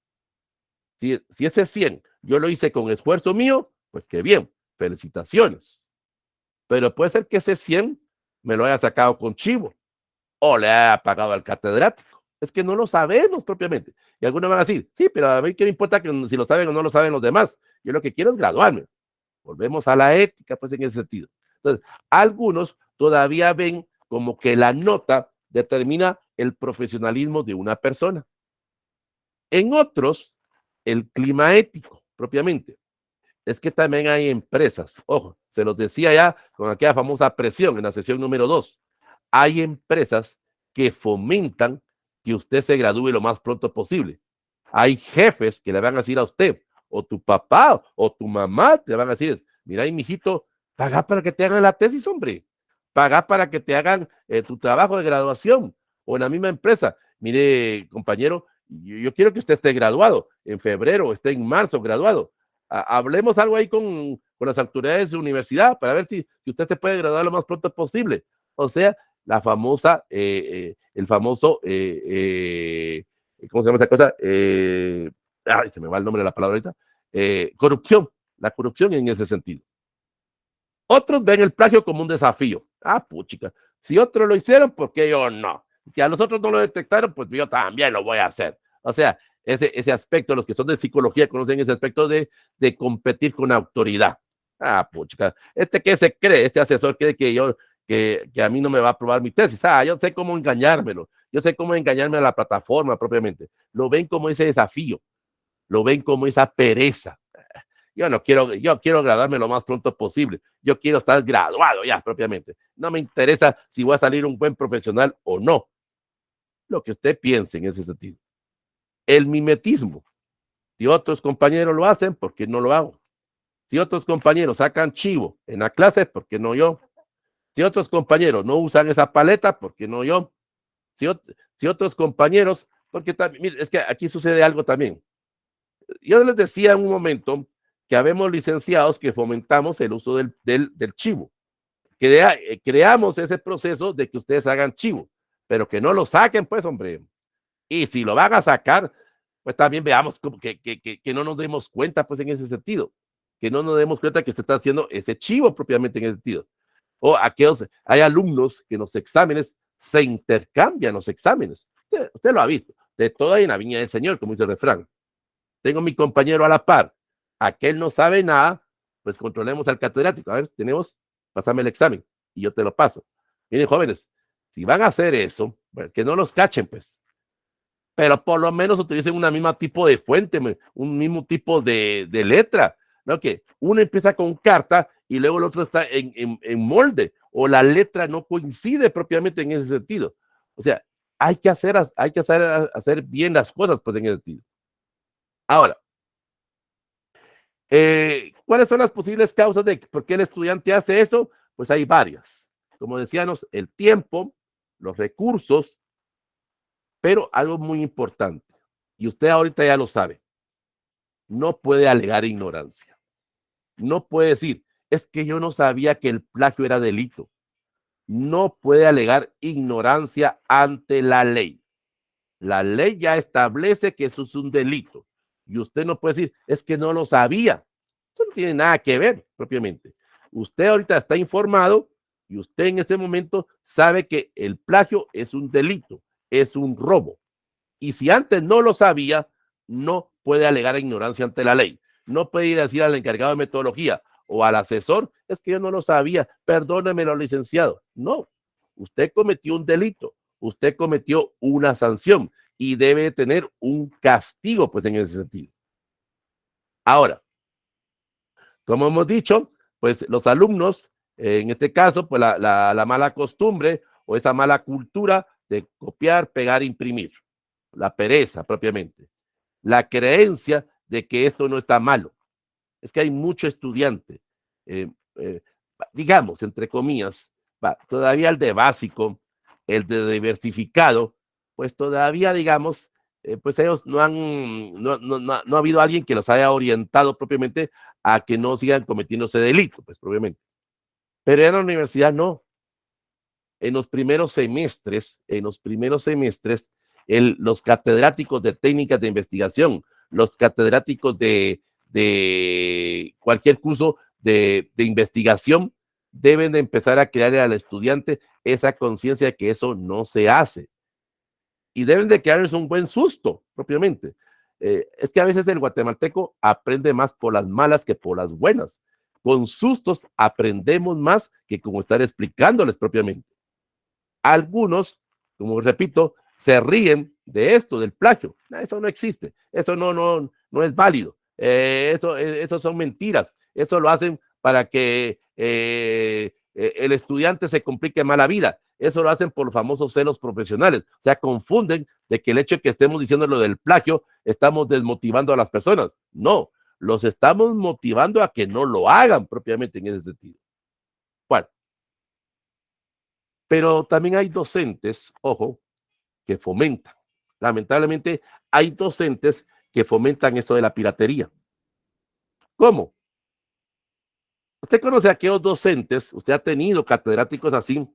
A: Si ese 100 yo lo hice con esfuerzo mío, pues qué bien, felicitaciones. Pero puede ser que ese 100 me lo haya sacado con chivo o le haya pagado al catedrático. Es que no lo sabemos propiamente. Y algunos van a decir, sí, pero a mí qué me importa que si lo saben o no lo saben los demás. Yo lo que quiero es graduarme. Volvemos a la ética, pues en ese sentido. Entonces, algunos todavía ven como que la nota determina el profesionalismo de una persona. En otros, el clima ético, propiamente. Es que también hay empresas, ojo, se los decía ya con aquella famosa presión en la sesión número 2. Hay empresas que fomentan que usted se gradúe lo más pronto posible. Hay jefes que le van a decir a usted, o tu papá o tu mamá te van a decir, mira, mijito, paga para que te hagan la tesis, hombre. Paga para que te hagan tu trabajo de graduación. O en la misma empresa, mire, compañero, yo quiero que usted esté graduado en febrero, esté en marzo graduado. Hablemos algo ahí con las autoridades de universidad para ver si usted se puede graduar lo más pronto posible. O sea, la famosa, el famoso, ¿cómo se llama esa cosa? Ay, se me va el nombre de la palabra ahorita. Corrupción, la corrupción en ese sentido. Otros ven el plagio como un desafío. Ah, puchica, si otros lo hicieron, ¿por qué yo no? Si a los otros no lo detectaron, pues yo también lo voy a hacer. O sea, ese aspecto, los que son de psicología conocen ese aspecto de competir con autoridad. Ah, puchica, ¿qué se cree? Este asesor cree que a mí no me va a aprobar mi tesis. Ah, yo sé cómo engañármelo. Yo sé cómo engañarme a la plataforma propiamente. Lo ven como ese desafío. Lo ven como esa pereza. Yo quiero graduarme lo más pronto posible. Yo quiero estar graduado ya propiamente. No me interesa si voy a salir un buen profesional o no. Lo que usted piense en ese sentido. El mimetismo. Si otros compañeros lo hacen, ¿por qué no lo hago? Si otros compañeros sacan chivo en la clase, ¿por qué no yo? Si otros compañeros no usan esa paleta, ¿por qué no yo? Si otros compañeros, porque también, mire, es que aquí sucede algo también. Yo les decía en un momento que habemos licenciados que fomentamos el uso del chivo. Creamos ese proceso de que ustedes hagan chivo, pero que no lo saquen, pues, hombre. Y si lo van a sacar, pues también veamos que no nos demos cuenta, pues, en ese sentido. Que no nos demos cuenta que usted está haciendo ese chivo propiamente en ese sentido. O hay alumnos que en los exámenes se intercambian los exámenes. Usted lo ha visto. De todo hay en la viña del Señor, como dice el refrán. Tengo mi compañero a la par, aquel no sabe nada, pues controlemos al catedrático. A ver, pásame el examen y yo te lo paso. Miren, jóvenes, si van a hacer eso, bueno, que no los cachen, pues, pero por lo menos utilicen un mismo tipo de fuente, un mismo tipo de letra, ¿no? Que uno empieza con carta y luego el otro está en molde, o la letra no coincide propiamente en ese sentido. O sea, hay que hacer bien las cosas, pues, en ese sentido. Ahora, ¿cuáles son las posibles causas de por qué el estudiante hace eso? Pues hay varias. Como decíamos, el tiempo, los recursos, pero algo muy importante, y usted ahorita ya lo sabe, no puede alegar ignorancia. No puede decir, es que yo no sabía que el plagio era delito. No puede alegar ignorancia ante la ley. La ley ya establece que eso es un delito. Y usted no puede decir, es que no lo sabía. Eso no tiene nada que ver propiamente. Usted ahorita está informado y usted en este momento sabe que el plagio es un delito, es un robo. Y si antes no lo sabía, no puede alegar ignorancia ante la ley. No puede ir a decir al encargado de metodología o al asesor, es que yo no lo sabía, perdónemelo, licenciado. No, usted cometió un delito, usted cometió una sanción y debe tener un castigo, pues en ese sentido. Ahora, como hemos dicho, pues los alumnos, en este caso, pues la mala costumbre o esa mala cultura de copiar, pegar, imprimir, la pereza propiamente, la creencia de que esto no está malo. Es que hay mucho estudiante, eh, eh, digamos, entre comillas, todavía el de básico, el de diversificado, pues todavía, digamos, pues ellos no ha habido alguien que los haya orientado propiamente a que no sigan cometiéndose delitos, pues propiamente. Pero en la universidad no. En los primeros semestres, los catedráticos de técnicas de investigación, los catedráticos de cualquier curso de investigación, deben de empezar a crear al estudiante esa conciencia de que eso no se hace. Y deben de crearles un buen susto, propiamente. Es que a veces el guatemalteco aprende más por las malas que por las buenas. Con sustos aprendemos más que como estar explicándoles propiamente. Algunos, como repito, se ríen de esto, del plagio. Eso no existe, eso no es válido, eso son mentiras, eso lo hacen para que el estudiante se complique más la vida, eso lo hacen por los famosos celos profesionales, o sea, confunden de que el hecho de que estemos diciendo lo del plagio, estamos desmotivando a las personas. No, los estamos motivando a que no lo hagan propiamente en ese sentido. Bueno, pero también hay docentes, ojo, que fomentan. Lamentablemente, hay docentes que fomentan eso de la piratería. ¿Cómo? Usted conoce a aquellos docentes, usted ha tenido catedráticos así,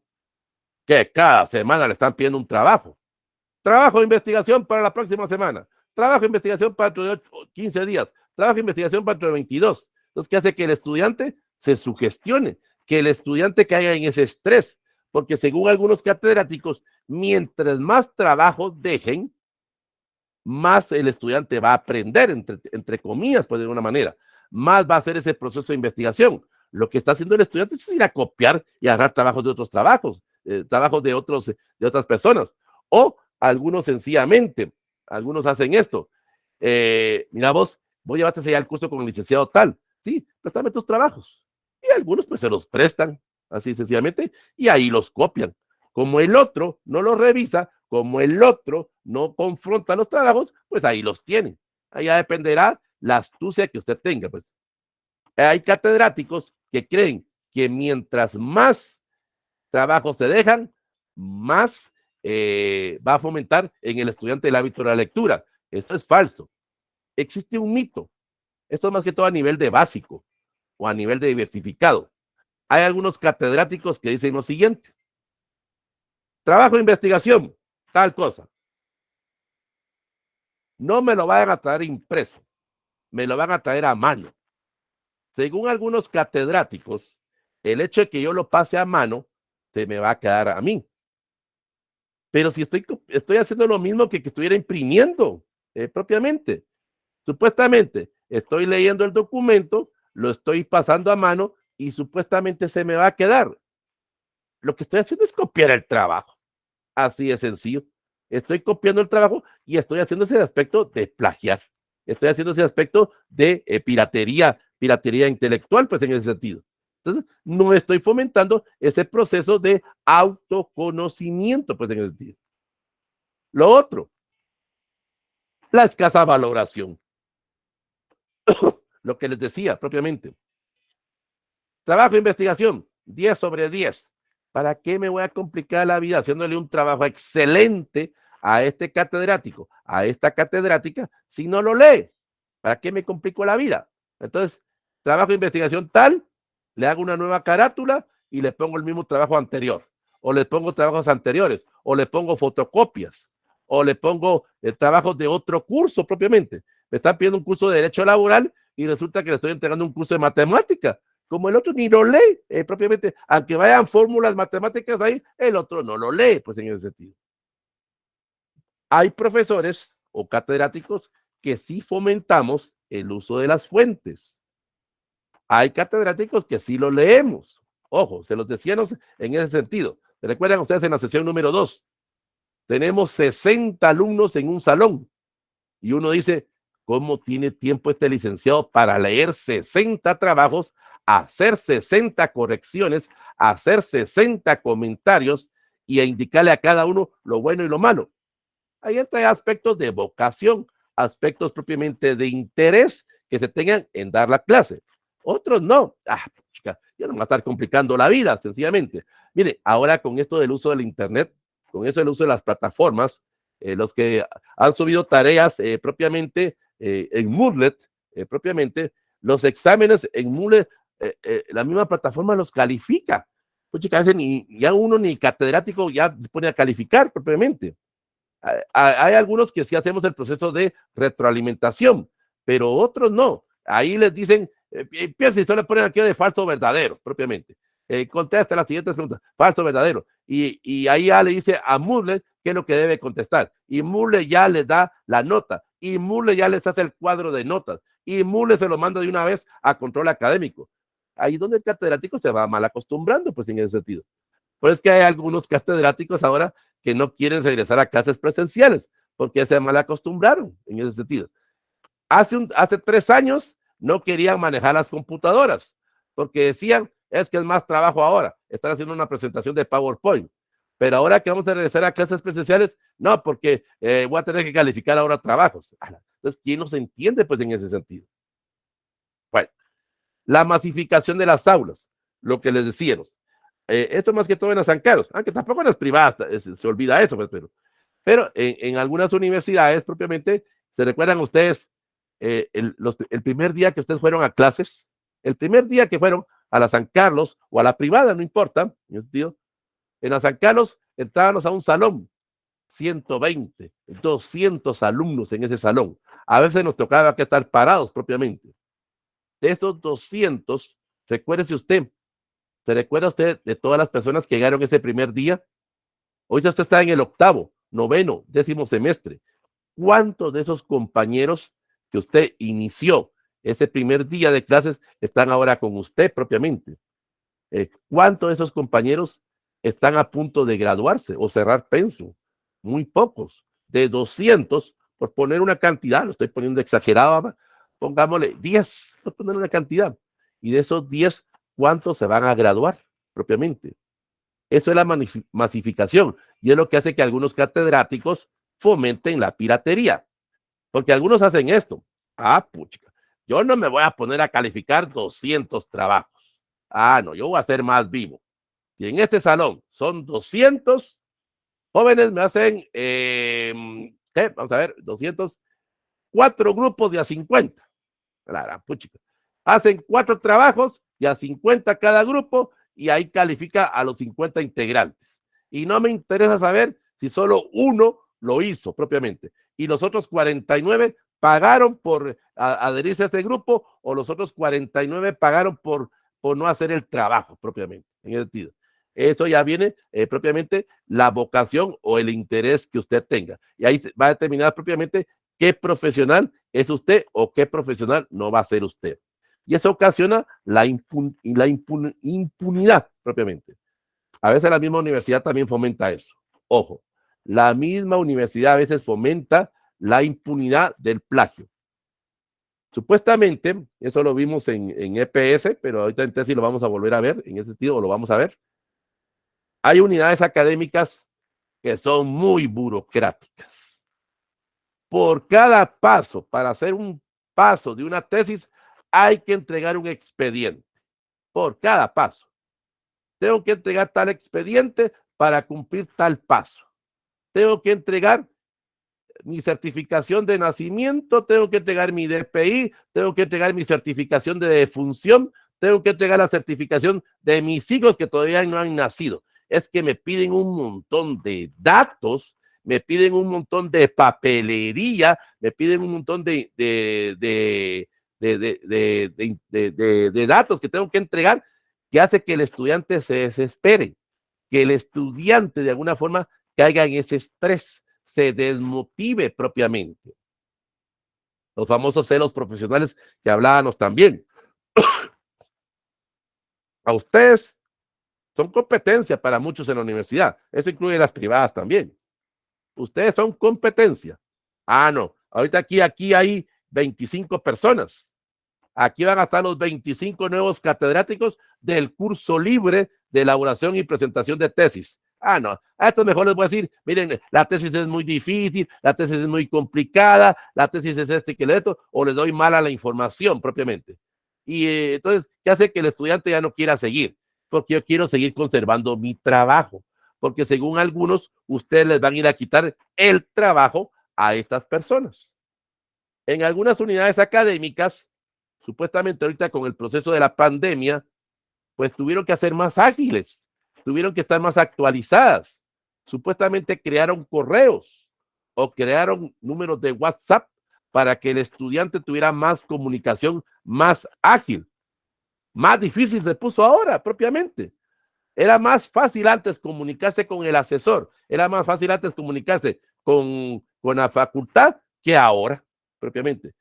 A: que cada semana le están pidiendo un trabajo. Trabajo de investigación para la próxima semana. Trabajo de investigación para dentro de 15 días. Trabajo de investigación para dentro de 22. Entonces, ¿qué hace? Que el estudiante se sugestione, que el estudiante caiga en ese estrés, porque según algunos catedráticos, mientras más trabajo dejen, más el estudiante va a aprender, entre comillas, pues de alguna manera, más va a hacer ese proceso de investigación. Lo que está haciendo el estudiante es ir a copiar y agarrar trabajos de otros trabajos, trabajos de otras personas. O algunos sencillamente, algunos hacen esto. Mira vos a llevarte ya el curso con el licenciado tal. Sí, préstame tus trabajos. Y algunos pues se los prestan, así sencillamente, y ahí los copian. Como el otro no los revisa, como el otro no confronta los trabajos, pues ahí los tienen. Ahí ya dependerá la astucia que usted tenga. Pues. Hay catedráticos que creen que mientras más trabajos se dejan, más va a fomentar en el estudiante el hábito de la lectura. Eso es falso. Existe un mito. Esto es más que todo a nivel de básico o a nivel de diversificado. Hay algunos catedráticos que dicen lo siguiente: trabajo de investigación, tal cosa. No me lo vayan a traer impreso, me lo van a traer a mano. Según algunos catedráticos, el hecho de que yo lo pase a mano, se me va a quedar a mí. Pero si estoy haciendo lo mismo que estuviera imprimiendo propiamente. Supuestamente estoy leyendo el documento, lo estoy pasando a mano y supuestamente se me va a quedar. Lo que estoy haciendo es copiar el trabajo. Así de sencillo. Estoy copiando el trabajo y estoy haciendo ese aspecto de plagiar. Estoy haciendo ese aspecto de piratería intelectual, pues en ese sentido. Entonces, no estoy fomentando ese proceso de autoconocimiento, pues en ese sentido. Lo otro, la escasa valoración. Lo que les decía propiamente. Trabajo de investigación, 10 sobre 10. ¿Para qué me voy a complicar la vida haciéndole un trabajo excelente a este catedrático, a esta catedrática, si no lo lee? ¿Para qué me complico la vida? Entonces, trabajo de investigación tal, le hago una nueva carátula y le pongo el mismo trabajo anterior, o le pongo trabajos anteriores, o le pongo fotocopias, o le pongo trabajos de otro curso propiamente. Me están pidiendo un curso de derecho laboral y resulta que le estoy entregando un curso de matemática. Como el otro ni lo lee propiamente, aunque vayan fórmulas matemáticas ahí, el otro no lo lee, pues en ese sentido. Hay profesores o catedráticos que sí fomentamos el uso de las fuentes. Hay catedráticos que sí lo leemos. Ojo, se los decíamos en ese sentido. ¿Recuerdan ustedes en la sesión número 2? Tenemos 60 alumnos en un salón y uno dice, ¿cómo tiene tiempo este licenciado para leer 60 trabajos, hacer 60 correcciones, hacer 60 comentarios y a indicarle a cada uno lo bueno y lo malo? Ahí entra aspectos de vocación, aspectos propiamente de interés que se tengan en dar la clase. Otros no. Chica, ya no va a estar complicando la vida, sencillamente. Mire, ahora con esto del uso del internet, con eso del uso de las plataformas, los que han subido tareas propiamente en Moodle, propiamente, los exámenes en Moodle, la misma plataforma los califica. Pues chicas, ya uno ni catedrático ya se pone a calificar propiamente. Hay algunos que sí hacemos el proceso de retroalimentación, pero otros no. Ahí les dicen, piensa y solo ponen aquí de falso o verdadero, propiamente. Contesta las siguientes preguntas, falso o verdadero. Y ahí ya le dice a Moodle qué es lo que debe contestar. Y Moodle ya les da la nota. Y Moodle ya les hace el cuadro de notas. Y Moodle se lo manda de una vez a control académico. Ahí es donde el catedrático se va mal acostumbrando, pues en ese sentido. Por eso es que hay algunos catedráticos ahora que no quieren regresar a clases presenciales, porque se mal acostumbraron en ese sentido. Hace 3 años no querían manejar las computadoras, porque decían, es que es más trabajo ahora, estar haciendo una presentación de PowerPoint. Pero ahora que vamos a regresar a clases presenciales, no, porque voy a tener que calificar ahora trabajos. Entonces, ¿quién nos entiende pues en ese sentido? Bueno, la masificación de las aulas, lo que les decíamos. Esto más que todo en las San Carlos, aunque tampoco en las privadas se olvida eso, pues, pero en algunas universidades propiamente, ¿se recuerdan ustedes el primer día que ustedes fueron a clases? El primer día que fueron a la San Carlos o a la privada, no importa, en la San Carlos entrábamos a un salón, 120, 200 alumnos en ese salón. A veces nos tocaba que estar parados propiamente. De esos 200, recuérdese usted, ¿se recuerda usted de todas las personas que llegaron ese primer día? Hoy ya usted está en el 8º, 9º, 10º semestre. ¿Cuántos de esos compañeros que usted inició ese primer día de clases están ahora con usted propiamente? ¿Cuántos de esos compañeros están a punto de graduarse o cerrar pensum? Muy pocos. De 200, por poner una cantidad, lo estoy poniendo exagerado, pongámosle 10, por poner una cantidad. Y de esos 10, ¿cuántos se van a graduar propiamente? Eso es la masificación y es lo que hace que algunos catedráticos fomenten la piratería, porque algunos hacen esto. Pucha, yo no me voy a poner a calificar 200 trabajos. No, yo voy a ser más vivo. Si en este salón son 200 jóvenes, me hacen, vamos a ver, 200, 4 grupos de a 50. Claro, pucha. Hacen 4 trabajos y a 50 cada grupo y ahí califica a los 50 integrantes. Y no me interesa saber si solo uno lo hizo propiamente y los otros 49 pagaron por adherirse a este grupo o los otros 49 pagaron por no hacer el trabajo propiamente, en ese sentido. Eso ya viene propiamente la vocación o el interés que usted tenga. Y ahí va a determinar propiamente qué profesional es usted o qué profesional no va a ser usted. Y eso ocasiona la impunidad propiamente. A veces la misma universidad también fomenta eso. Ojo, la misma universidad a veces fomenta la impunidad del plagio. Supuestamente, eso lo vimos en EPS, pero ahorita en tesis lo vamos a volver a ver, en ese sentido, lo vamos a ver. Hay unidades académicas que son muy burocráticas. Por cada paso, para hacer un paso de una tesis, hay que entregar un expediente. Por cada paso. Tengo que entregar tal expediente para cumplir tal paso. Tengo que entregar mi certificación de nacimiento, tengo que entregar mi DPI, tengo que entregar mi certificación de defunción, tengo que entregar la certificación de mis hijos que todavía no han nacido. Es que me piden un montón de datos, me piden un montón de papelería, me piden un montón de datos que tengo que entregar, que hace que el estudiante se desespere, que el estudiante de alguna forma caiga en ese estrés, se desmotive propiamente. Los famosos celos profesionales que hablábamos también. A ustedes son competencia para muchos en la universidad. Eso incluye las privadas también. Ustedes son competencia. No. Ahorita aquí hay 25 personas. Aquí van a estar los 25 nuevos catedráticos del curso libre de elaboración y presentación de tesis. No, a estos mejor les voy a decir, miren, la tesis es muy difícil, la tesis es muy complicada, la tesis es que esto, o les doy mala la información propiamente. Y entonces, ¿qué hace que el estudiante ya no quiera seguir? Porque yo quiero seguir conservando mi trabajo, porque según algunos, ustedes les van a ir a quitar el trabajo a estas personas. En algunas unidades académicas, supuestamente ahorita con el proceso de la pandemia, pues tuvieron que hacer más ágiles, tuvieron que estar más actualizadas. Supuestamente crearon correos o crearon números de WhatsApp para que el estudiante tuviera más comunicación, más ágil. Más difícil se puso ahora, propiamente. Era más fácil antes comunicarse con el asesor, era más fácil antes comunicarse con la facultad que ahora, propiamente.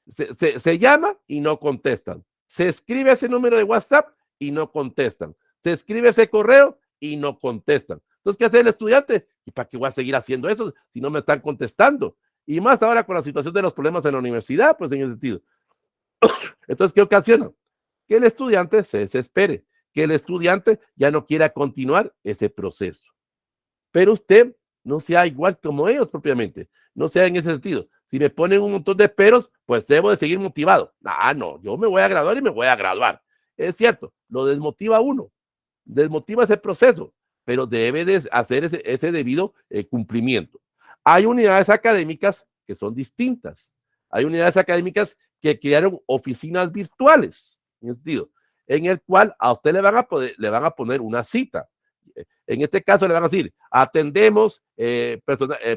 A: Se llama y no contestan. Se escribe ese número de WhatsApp y no contestan. Se escribe ese correo y no contestan. Entonces, ¿qué hace el estudiante? ¿Y para qué voy a seguir haciendo eso si no me están contestando? Y más ahora con la situación de los problemas en la universidad, pues en ese sentido. Entonces, ¿qué ocasiona? Que el estudiante se desespere, que el estudiante ya no quiera continuar ese proceso. Pero usted no sea igual como ellos propiamente, no sea en ese sentido. Si me ponen un montón de peros, pues debo de seguir motivado. Ah, no, yo me voy a graduar y me voy a graduar. Es cierto, lo desmotiva uno, desmotiva ese proceso, pero debe de hacer ese debido cumplimiento. Hay unidades académicas que son distintas. Hay unidades académicas que crearon oficinas virtuales, en el cual a usted le van a poner una cita. En este caso le van a decir, atendemos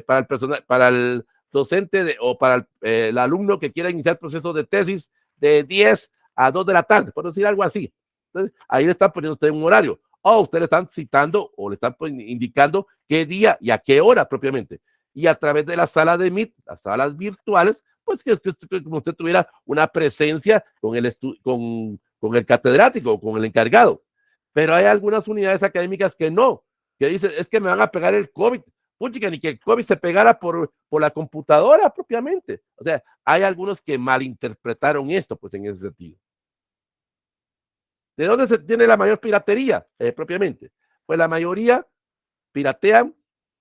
A: para el docente o para el alumno que quiera iniciar proceso de tesis de 10 a 2 de la tarde, por decir algo así. Entonces, ahí le están poniendo usted un horario. O usted le están citando o le están indicando qué día y a qué hora propiamente. Y a través de la sala de Meet, las salas virtuales, pues que como usted tuviera una presencia con el catedrático o con el encargado. Pero hay algunas unidades académicas que no, que dicen, es que me van a pegar el COVID. Puchica, ni que el COVID se pegara por la computadora propiamente. O sea, hay algunos que malinterpretaron esto, pues en ese sentido. ¿De dónde se tiene la mayor piratería propiamente? Pues la mayoría piratean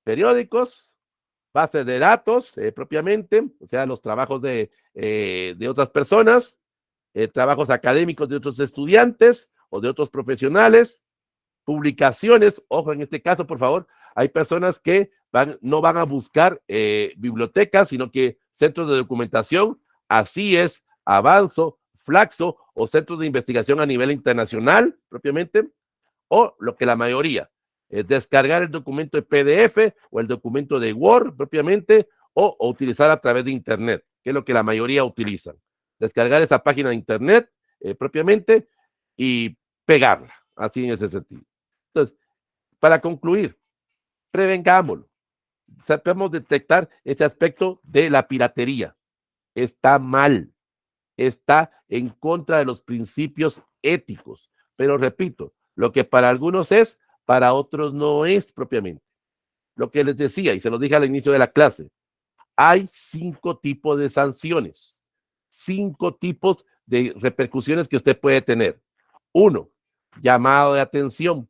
A: periódicos, bases de datos propiamente, o sea, los trabajos de otras personas, trabajos académicos de otros estudiantes o de otros profesionales, publicaciones, ojo, en este caso, por favor, hay personas que no van a buscar bibliotecas, sino que centros de documentación, así es, Avanzo, Flaxo o centros de investigación a nivel internacional, propiamente, o lo que la mayoría, descargar el documento de PDF o el documento de Word, propiamente, o utilizar a través de Internet, que es lo que la mayoría utilizan. Descargar esa página de Internet propiamente y pegarla, así en ese sentido. Entonces, para concluir, prevengámoslo. Sabemos detectar ese aspecto de la piratería. Está mal, está en contra de los principios éticos. Pero repito, lo que para algunos es, para otros no es propiamente. Lo que les decía, y se lo dije al inicio de la clase, hay 5 tipos de sanciones, 5 tipos de repercusiones que usted puede tener. 1, llamado de atención.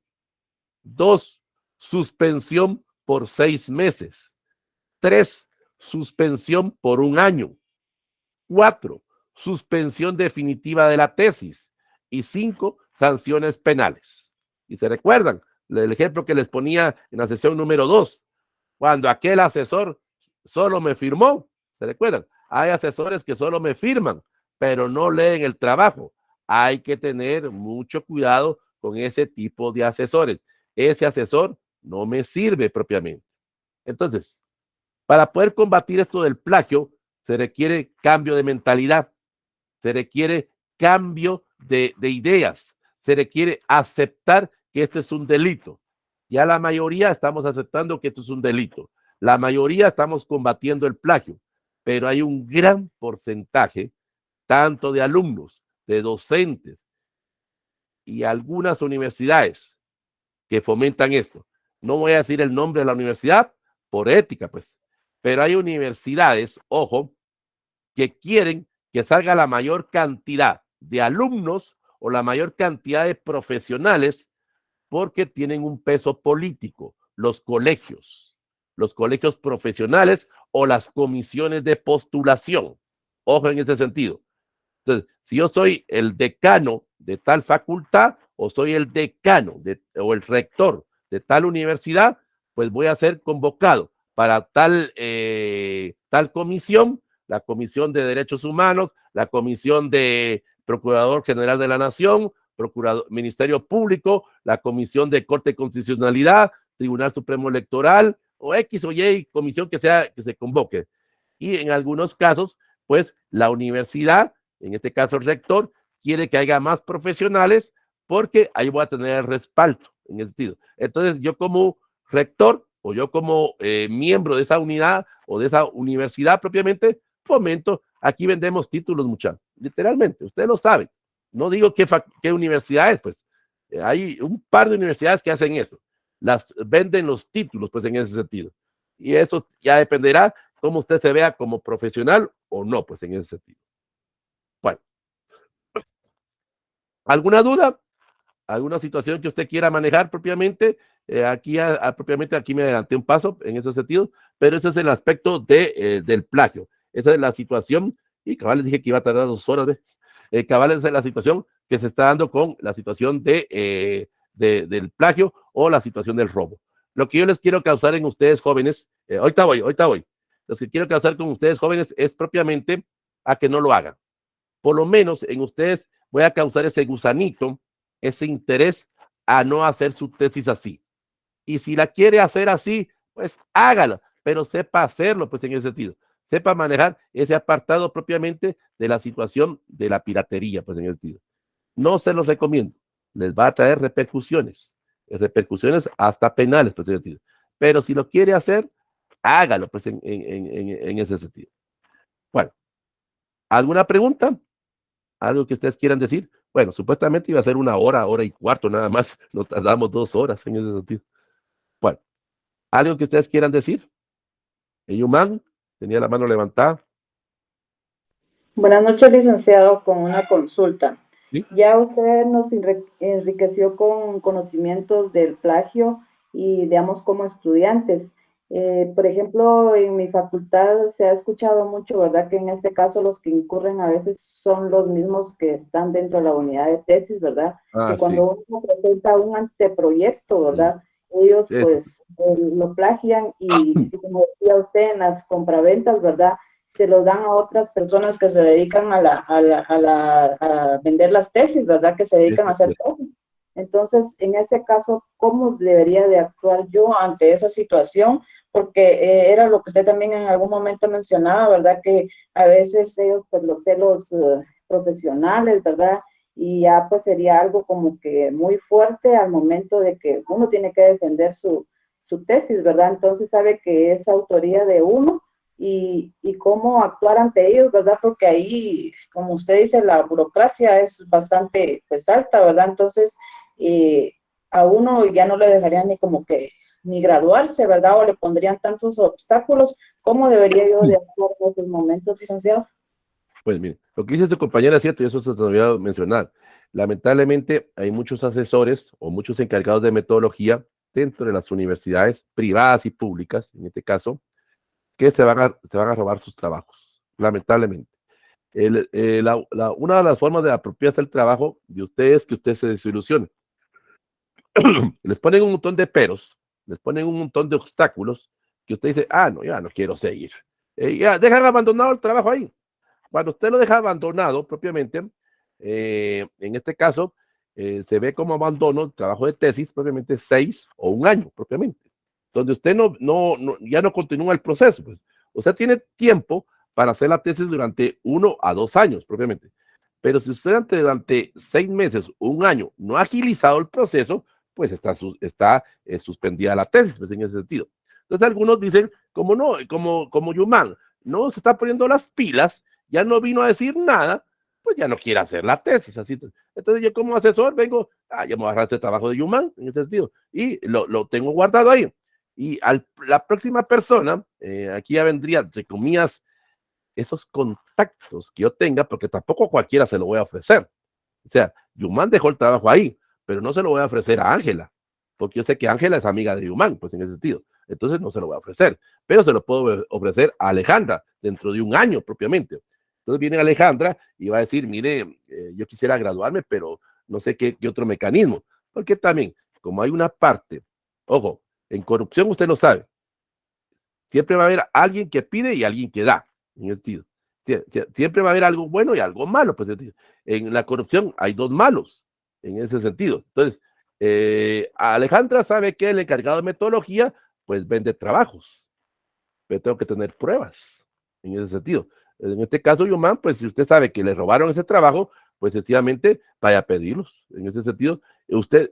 A: 2, suspensión por 6 meses. 3, suspensión por 1 año. 4, suspensión definitiva de la tesis. Y 5, sanciones penales. Y se recuerdan el ejemplo que les ponía en la sesión número 2, cuando aquel asesor solo me firmó. ¿Se recuerdan? Hay asesores que solo me firman, pero no leen el trabajo. Hay que tener mucho cuidado con ese tipo de asesores. Ese asesor no me sirve propiamente. Entonces, para poder combatir esto del plagio, se requiere cambio de mentalidad, se requiere cambio de ideas, se requiere aceptar que esto es un delito. Ya la mayoría estamos aceptando que esto es un delito. La mayoría estamos combatiendo el plagio, pero hay un gran porcentaje, tanto de alumnos, de docentes y algunas universidades que fomentan esto. No voy a decir el nombre de la universidad por ética, pues, pero hay universidades, ojo, que quieren que salga la mayor cantidad de alumnos o la mayor cantidad de profesionales porque tienen un peso político, los colegios profesionales o las comisiones de postulación. Ojo en ese sentido. Entonces, si yo soy el decano de tal facultad o soy el decano o el rector de tal universidad, pues voy a ser convocado para tal comisión, la Comisión de Derechos Humanos, la Comisión de Procurador General de la Nación, Ministerio Público, la Comisión de Corte de Constitucionalidad, Tribunal Supremo Electoral, o X o Y comisión que se convoque. Y en algunos casos, pues la universidad, en este caso el rector, quiere que haya más profesionales porque ahí voy a tener el respaldo en ese sentido. Entonces, yo como rector o yo como miembro de esa unidad o de esa universidad propiamente, fomento, aquí vendemos títulos, muchachos, literalmente, ustedes lo saben. No digo qué universidad es, pues. Hay un par de universidades que hacen eso. Las venden los títulos, pues en ese sentido. Y eso ya dependerá cómo usted se vea como profesional o no, pues en ese sentido. Bueno, ¿alguna duda? ¿Alguna situación que usted quiera manejar propiamente? Propiamente aquí me adelanté un paso en ese sentido, pero ese es el aspecto del plagio. Esa es la situación, y cabal les dije que iba a tardar 2 horas, ¿ve? Cabal esa es la situación que se está dando con la situación del plagio o la situación del robo. Lo que yo les quiero causar en ustedes jóvenes, ahorita voy. Lo que quiero causar con ustedes jóvenes es propiamente a que no lo hagan. Por lo menos en ustedes voy a causar ese gusanito, ese interés a no hacer su tesis así. Y si la quiere hacer así, pues hágalo, pero sepa hacerlo, pues en ese sentido. Sepa manejar ese apartado propiamente de la situación de la piratería, pues en ese sentido. No se los recomiendo. Les va a traer repercusiones hasta penales, pues en ese sentido. Pero si lo quiere hacer, hágalo, pues en ese sentido. Bueno, ¿alguna pregunta? ¿Algo que ustedes quieran decir? Bueno, supuestamente iba a ser 1 hora, 1 hora y cuarto, nada más. Nos tardamos 2 horas en ese sentido. Bueno, ¿algo que ustedes quieran decir? Yuman tenía la mano levantada.
B: Buenas noches, licenciado, con una consulta.
A: ¿Sí?
B: Ya usted nos enriqueció con conocimientos del plagio y, digamos, como estudiantes. Por ejemplo, en mi facultad se ha escuchado mucho, ¿verdad? Que en este caso los que incurren a veces son los mismos que están dentro de la unidad de tesis, ¿verdad? Que
A: Ah, sí.
B: cuando uno presenta un anteproyecto,
A: Sí.
B: ¿verdad? Ellos
A: Eso.
B: pues lo plagian y como decía usted, en las compraventas, ¿verdad? Se lo dan a otras personas que se dedican a vender las tesis, ¿verdad? Que se dedican a
A: Eso es
B: hacer
A: cierto.
B: tesis. Entonces, en ese caso, ¿cómo debería de actuar yo ante esa situación? Porque era lo que usted también en algún momento mencionaba, ¿verdad? Que a veces ellos, pues los celos profesionales, ¿verdad? Y ya pues sería algo como que muy fuerte al momento de que uno tiene que defender su tesis, ¿verdad? Entonces sabe que es autoría de uno y cómo actuar ante ellos, ¿verdad? Porque ahí, como usted dice, la burocracia es bastante pues alta, ¿verdad? Entonces, a uno ya no le dejarían ni como que ni graduarse, ¿verdad? O le pondrían tantos obstáculos. ¿Cómo debería yo de actuar en esos momentos, licenciado?
A: Pues mire, lo que dice tu compañera es cierto y eso se te olvidó mencionar. Lamentablemente hay muchos asesores o muchos encargados de metodología dentro de las universidades privadas y públicas, en este caso, que se van a robar sus trabajos, lamentablemente. Una de las formas de apropiarse del trabajo de ustedes es que usted se desilusione. Les ponen un montón de peros, les ponen un montón de obstáculos que usted dice, no, ya no quiero seguir. Ya dejan abandonado el trabajo ahí. Cuando usted lo deja abandonado propiamente, en este caso, se ve como abandono el trabajo de tesis, propiamente 6 o 1 año, propiamente, donde usted ya no continúa el proceso. Pues. Usted tiene tiempo para hacer la tesis durante 1 a 2 años, propiamente. Pero si usted durante 6 meses, 1 año, no ha agilizado el proceso, pues está suspendida la tesis, pues en ese sentido. Entonces algunos dicen, como no, como Yuman, no se está poniendo las pilas, ya no vino a decir nada, pues ya no quiere hacer la tesis. Así. Entonces yo como asesor vengo, ya me voy a agarrar este trabajo de Yuman, en ese sentido, y lo tengo guardado ahí. Y la próxima persona, aquí ya vendría, entre comillas, esos contactos que yo tenga, porque tampoco cualquiera se lo voy a ofrecer. O sea, Yuman dejó el trabajo ahí, pero no se lo voy a ofrecer a Ángela, porque yo sé que Ángela es amiga de Yuman, pues en ese sentido. Entonces no se lo voy a ofrecer, pero se lo puedo ofrecer a Alejandra dentro de 1 año propiamente. Entonces viene Alejandra y va a decir, mire, yo quisiera graduarme, pero no sé qué otro mecanismo, porque también, como hay una parte Ojo, en corrupción usted lo sabe. Siempre va a haber alguien que pide y alguien que da, en ese sentido. Siempre va a haber algo bueno y algo malo. Pues, en la corrupción hay dos malos, en ese sentido. Entonces, Alejandra sabe que el encargado de metodología, pues vende trabajos, pero tengo que tener pruebas, en ese sentido. En este caso, Yoman, pues si usted sabe que le robaron ese trabajo, pues sencillamente vaya a pedirlos. En ese sentido, usted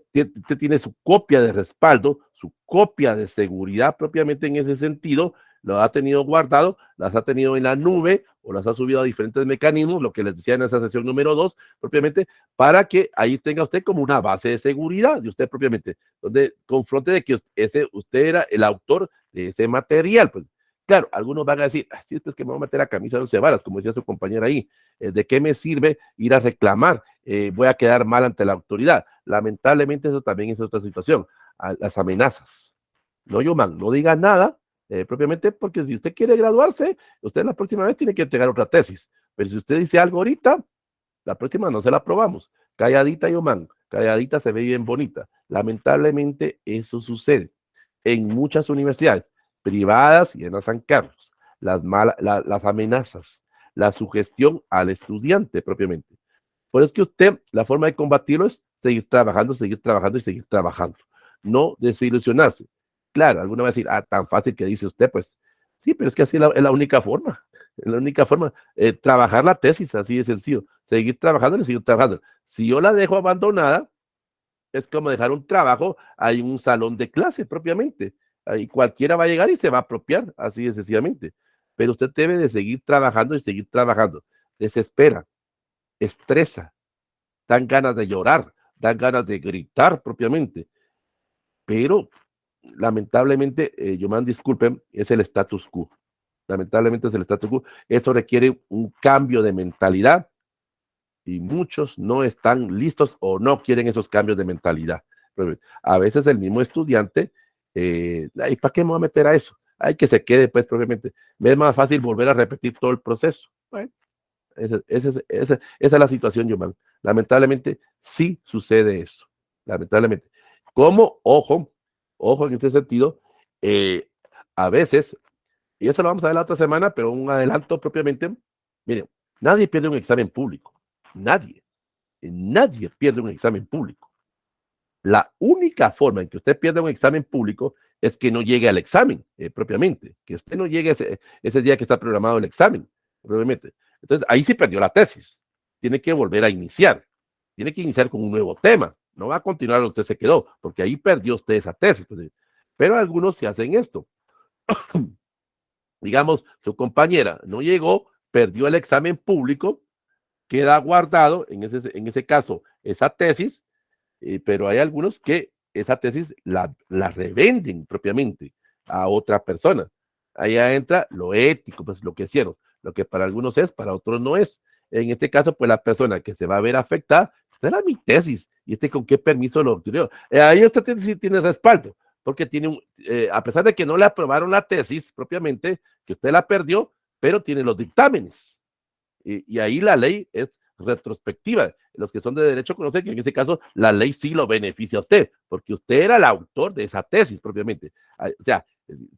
A: tiene su copia de respaldo, su copia de seguridad propiamente en ese sentido, lo ha tenido guardado, las ha tenido en la nube o las ha subido a diferentes mecanismos, lo que les decía en esa sesión número 2, propiamente, para que ahí tenga usted como una base de seguridad de usted propiamente, donde confronte de que usted era el autor de ese material. Pues claro, algunos van a decir, sí, es que me voy a meter a camisa de 11 varas, como decía su compañera ahí, ¿de qué me sirve ir a reclamar? Voy a quedar mal ante la autoridad. Lamentablemente eso también es otra situación, las amenazas. No, Yoman, no diga nada, propiamente, porque si usted quiere graduarse, usted la próxima vez tiene que entregar otra tesis. Pero si usted dice algo ahorita, la próxima no se la aprobamos. Calladita, Yoman, calladita se ve bien bonita. Lamentablemente eso sucede en muchas universidades privadas y en la San Carlos. Las amenazas, la sugestión al estudiante propiamente. Por eso es que usted, la forma de combatirlo es seguir trabajando y seguir trabajando. No desilusionarse. Claro, alguno va a decir, tan fácil que dice usted, pues sí, pero es que así es la única forma. Es la única forma. Trabajar la tesis, así de sencillo. Seguir trabajando y seguir trabajando. Si yo la dejo abandonada, es como dejar un trabajo ahí en un salón de clase propiamente. Ahí cualquiera va a llegar y se va a apropiar, así de sencillamente. Pero usted debe de seguir trabajando y seguir trabajando. Desespera, estresa, dan ganas de llorar, dan ganas de gritar propiamente. Pero lamentablemente, yo me disculpen, es el status quo. Lamentablemente es el status quo. Eso requiere un cambio de mentalidad y muchos no están listos o no quieren esos cambios de mentalidad. A veces el mismo estudiante, ¿y para qué me voy a meter a eso? Hay que se quede, pues, propiamente. Me es más fácil volver a repetir todo el proceso. Bueno, esa es la situación, Yoman. Lamentablemente, sí sucede eso. Lamentablemente. Como, ojo en este sentido, a veces, y eso lo vamos a ver la otra semana, pero un adelanto propiamente, miren, nadie pierde un examen público. Nadie. Nadie pierde un examen público. La única forma en que usted pierda un examen público es que no llegue al examen propiamente, que usted no llegue ese día que está programado el examen, propiamente. Entonces, ahí sí perdió la tesis. Tiene que volver a iniciar. Tiene que iniciar con un nuevo tema. No va a continuar donde usted se quedó, porque ahí perdió usted esa tesis. Pues, pero algunos se hacen esto. Digamos, su compañera no llegó, perdió el examen público, queda guardado, en ese caso, esa tesis, pero hay algunos que esa tesis la revenden propiamente a otra persona. Allá entra lo ético, pues lo que hicieron, lo que para algunos es, para otros no es. En este caso, pues la persona que se va a ver afectada, esta era mi tesis, y con qué permiso lo obtuvo. Ahí usted tiene respaldo, porque a pesar de que no le aprobaron la tesis propiamente, que usted la perdió, pero tiene los dictámenes. Y ahí la ley es retrospectiva. Los que son de derecho conocen que en este caso la ley sí lo beneficia a usted, porque usted era el autor de esa tesis propiamente. O sea,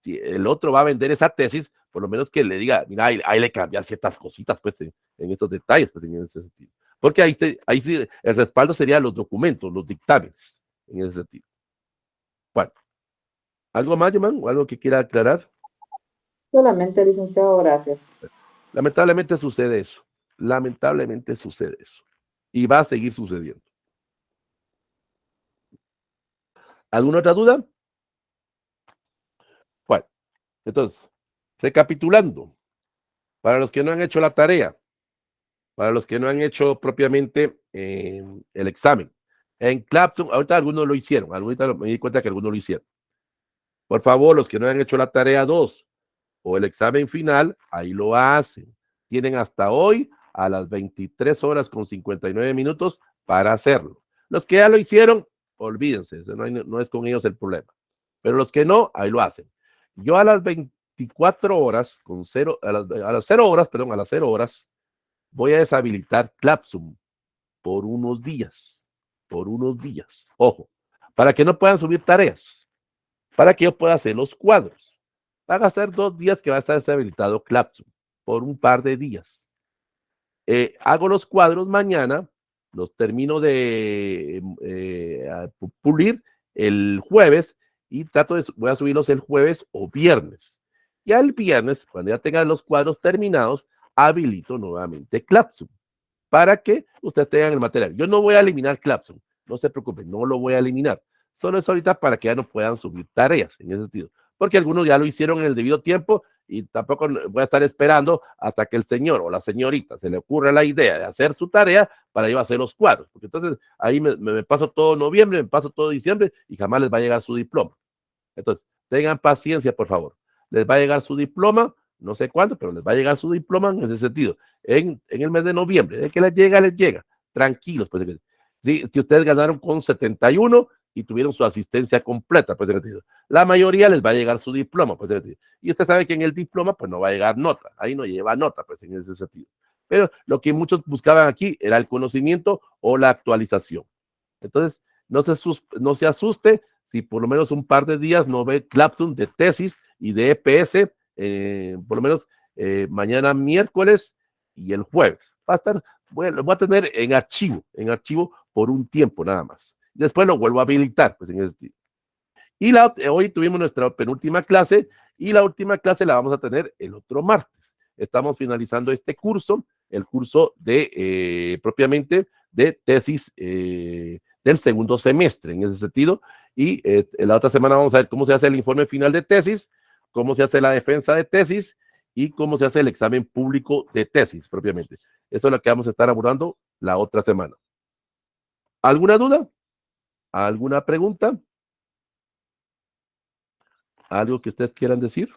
A: si el otro va a vender esa tesis, por lo menos que le diga, mira, ahí le cambian ciertas cositas, pues, en esos detalles, pues, en ese sentido. Porque ahí sí, el respaldo sería los documentos, los dictámenes, en ese sentido. Bueno, ¿algo más, Yoman? ¿O algo que quiera aclarar?
B: Solamente, licenciado, gracias.
A: Lamentablemente sucede eso. Lamentablemente sucede eso. Y va a seguir sucediendo. ¿Alguna otra duda? Bueno, entonces, recapitulando, para los que no han hecho la tarea, para los que no han hecho propiamente el examen, en Clapton, ahorita algunos lo hicieron, ahorita me di cuenta que algunos lo hicieron. Por favor, los que no han hecho la tarea 2 o el examen final, ahí lo hacen. Tienen hasta hoy a las 23 horas con 59 minutos para hacerlo. Los que ya lo hicieron, olvídense, no es con ellos el problema. Pero los que no, ahí lo hacen. Yo a las 24 horas, a las 0 horas, perdón, a las 0 horas, voy a deshabilitar Clapsum por unos días. Ojo, para que no puedan subir tareas. para que yo pueda hacer los cuadros. Van a ser 2 días que va a estar deshabilitado Classroom, por un par de días. Hago los cuadros mañana, los termino de pulir el jueves y voy a subirlos el jueves o viernes. Ya el viernes, cuando ya tenga los cuadros terminados, habilito nuevamente Classroom para que ustedes tengan el material. Yo no voy a eliminar Classroom, no se preocupen, no lo voy a eliminar. Solo es ahorita para que ya no puedan subir tareas en ese sentido, porque algunos ya lo hicieron en el debido tiempo y tampoco voy a estar esperando hasta que el señor o la señorita se le ocurra la idea de hacer su tarea para yo hacer los cuadros, porque entonces ahí me paso todo noviembre, me paso todo diciembre y jamás les va a llegar su diploma. Entonces, tengan paciencia, por favor. Les va a llegar su diploma, no sé cuándo, pero les va a llegar su diploma en ese sentido, en el mes de noviembre. De que les llega, les llega. Tranquilos, pues. Si ustedes ganaron con 71 y tuvieron su asistencia completa, pues, la mayoría les va a llegar su diploma, pues, y usted sabe que en el diploma, pues, no va a llegar nota. Ahí no lleva nota, pues, en ese sentido. Pero lo que muchos buscaban aquí era el conocimiento o la actualización. Entonces, no se asuste si por lo menos un par de días no ve Classroom de tesis y de EPS, por lo menos mañana miércoles y el jueves. Va a estar, lo voy a tener en archivo por un tiempo nada más. Después lo vuelvo a habilitar, pues en ese. Y hoy tuvimos nuestra penúltima clase y la última clase la vamos a tener el otro martes. Estamos finalizando este curso, el curso de propiamente de tesis del segundo semestre en ese sentido. Y la otra semana vamos a ver cómo se hace el informe final de tesis, cómo se hace la defensa de tesis y cómo se hace el examen público de tesis propiamente. Eso es lo que vamos a estar abordando la otra semana. ¿Alguna duda? ¿Alguna pregunta? ¿Algo que ustedes quieran decir?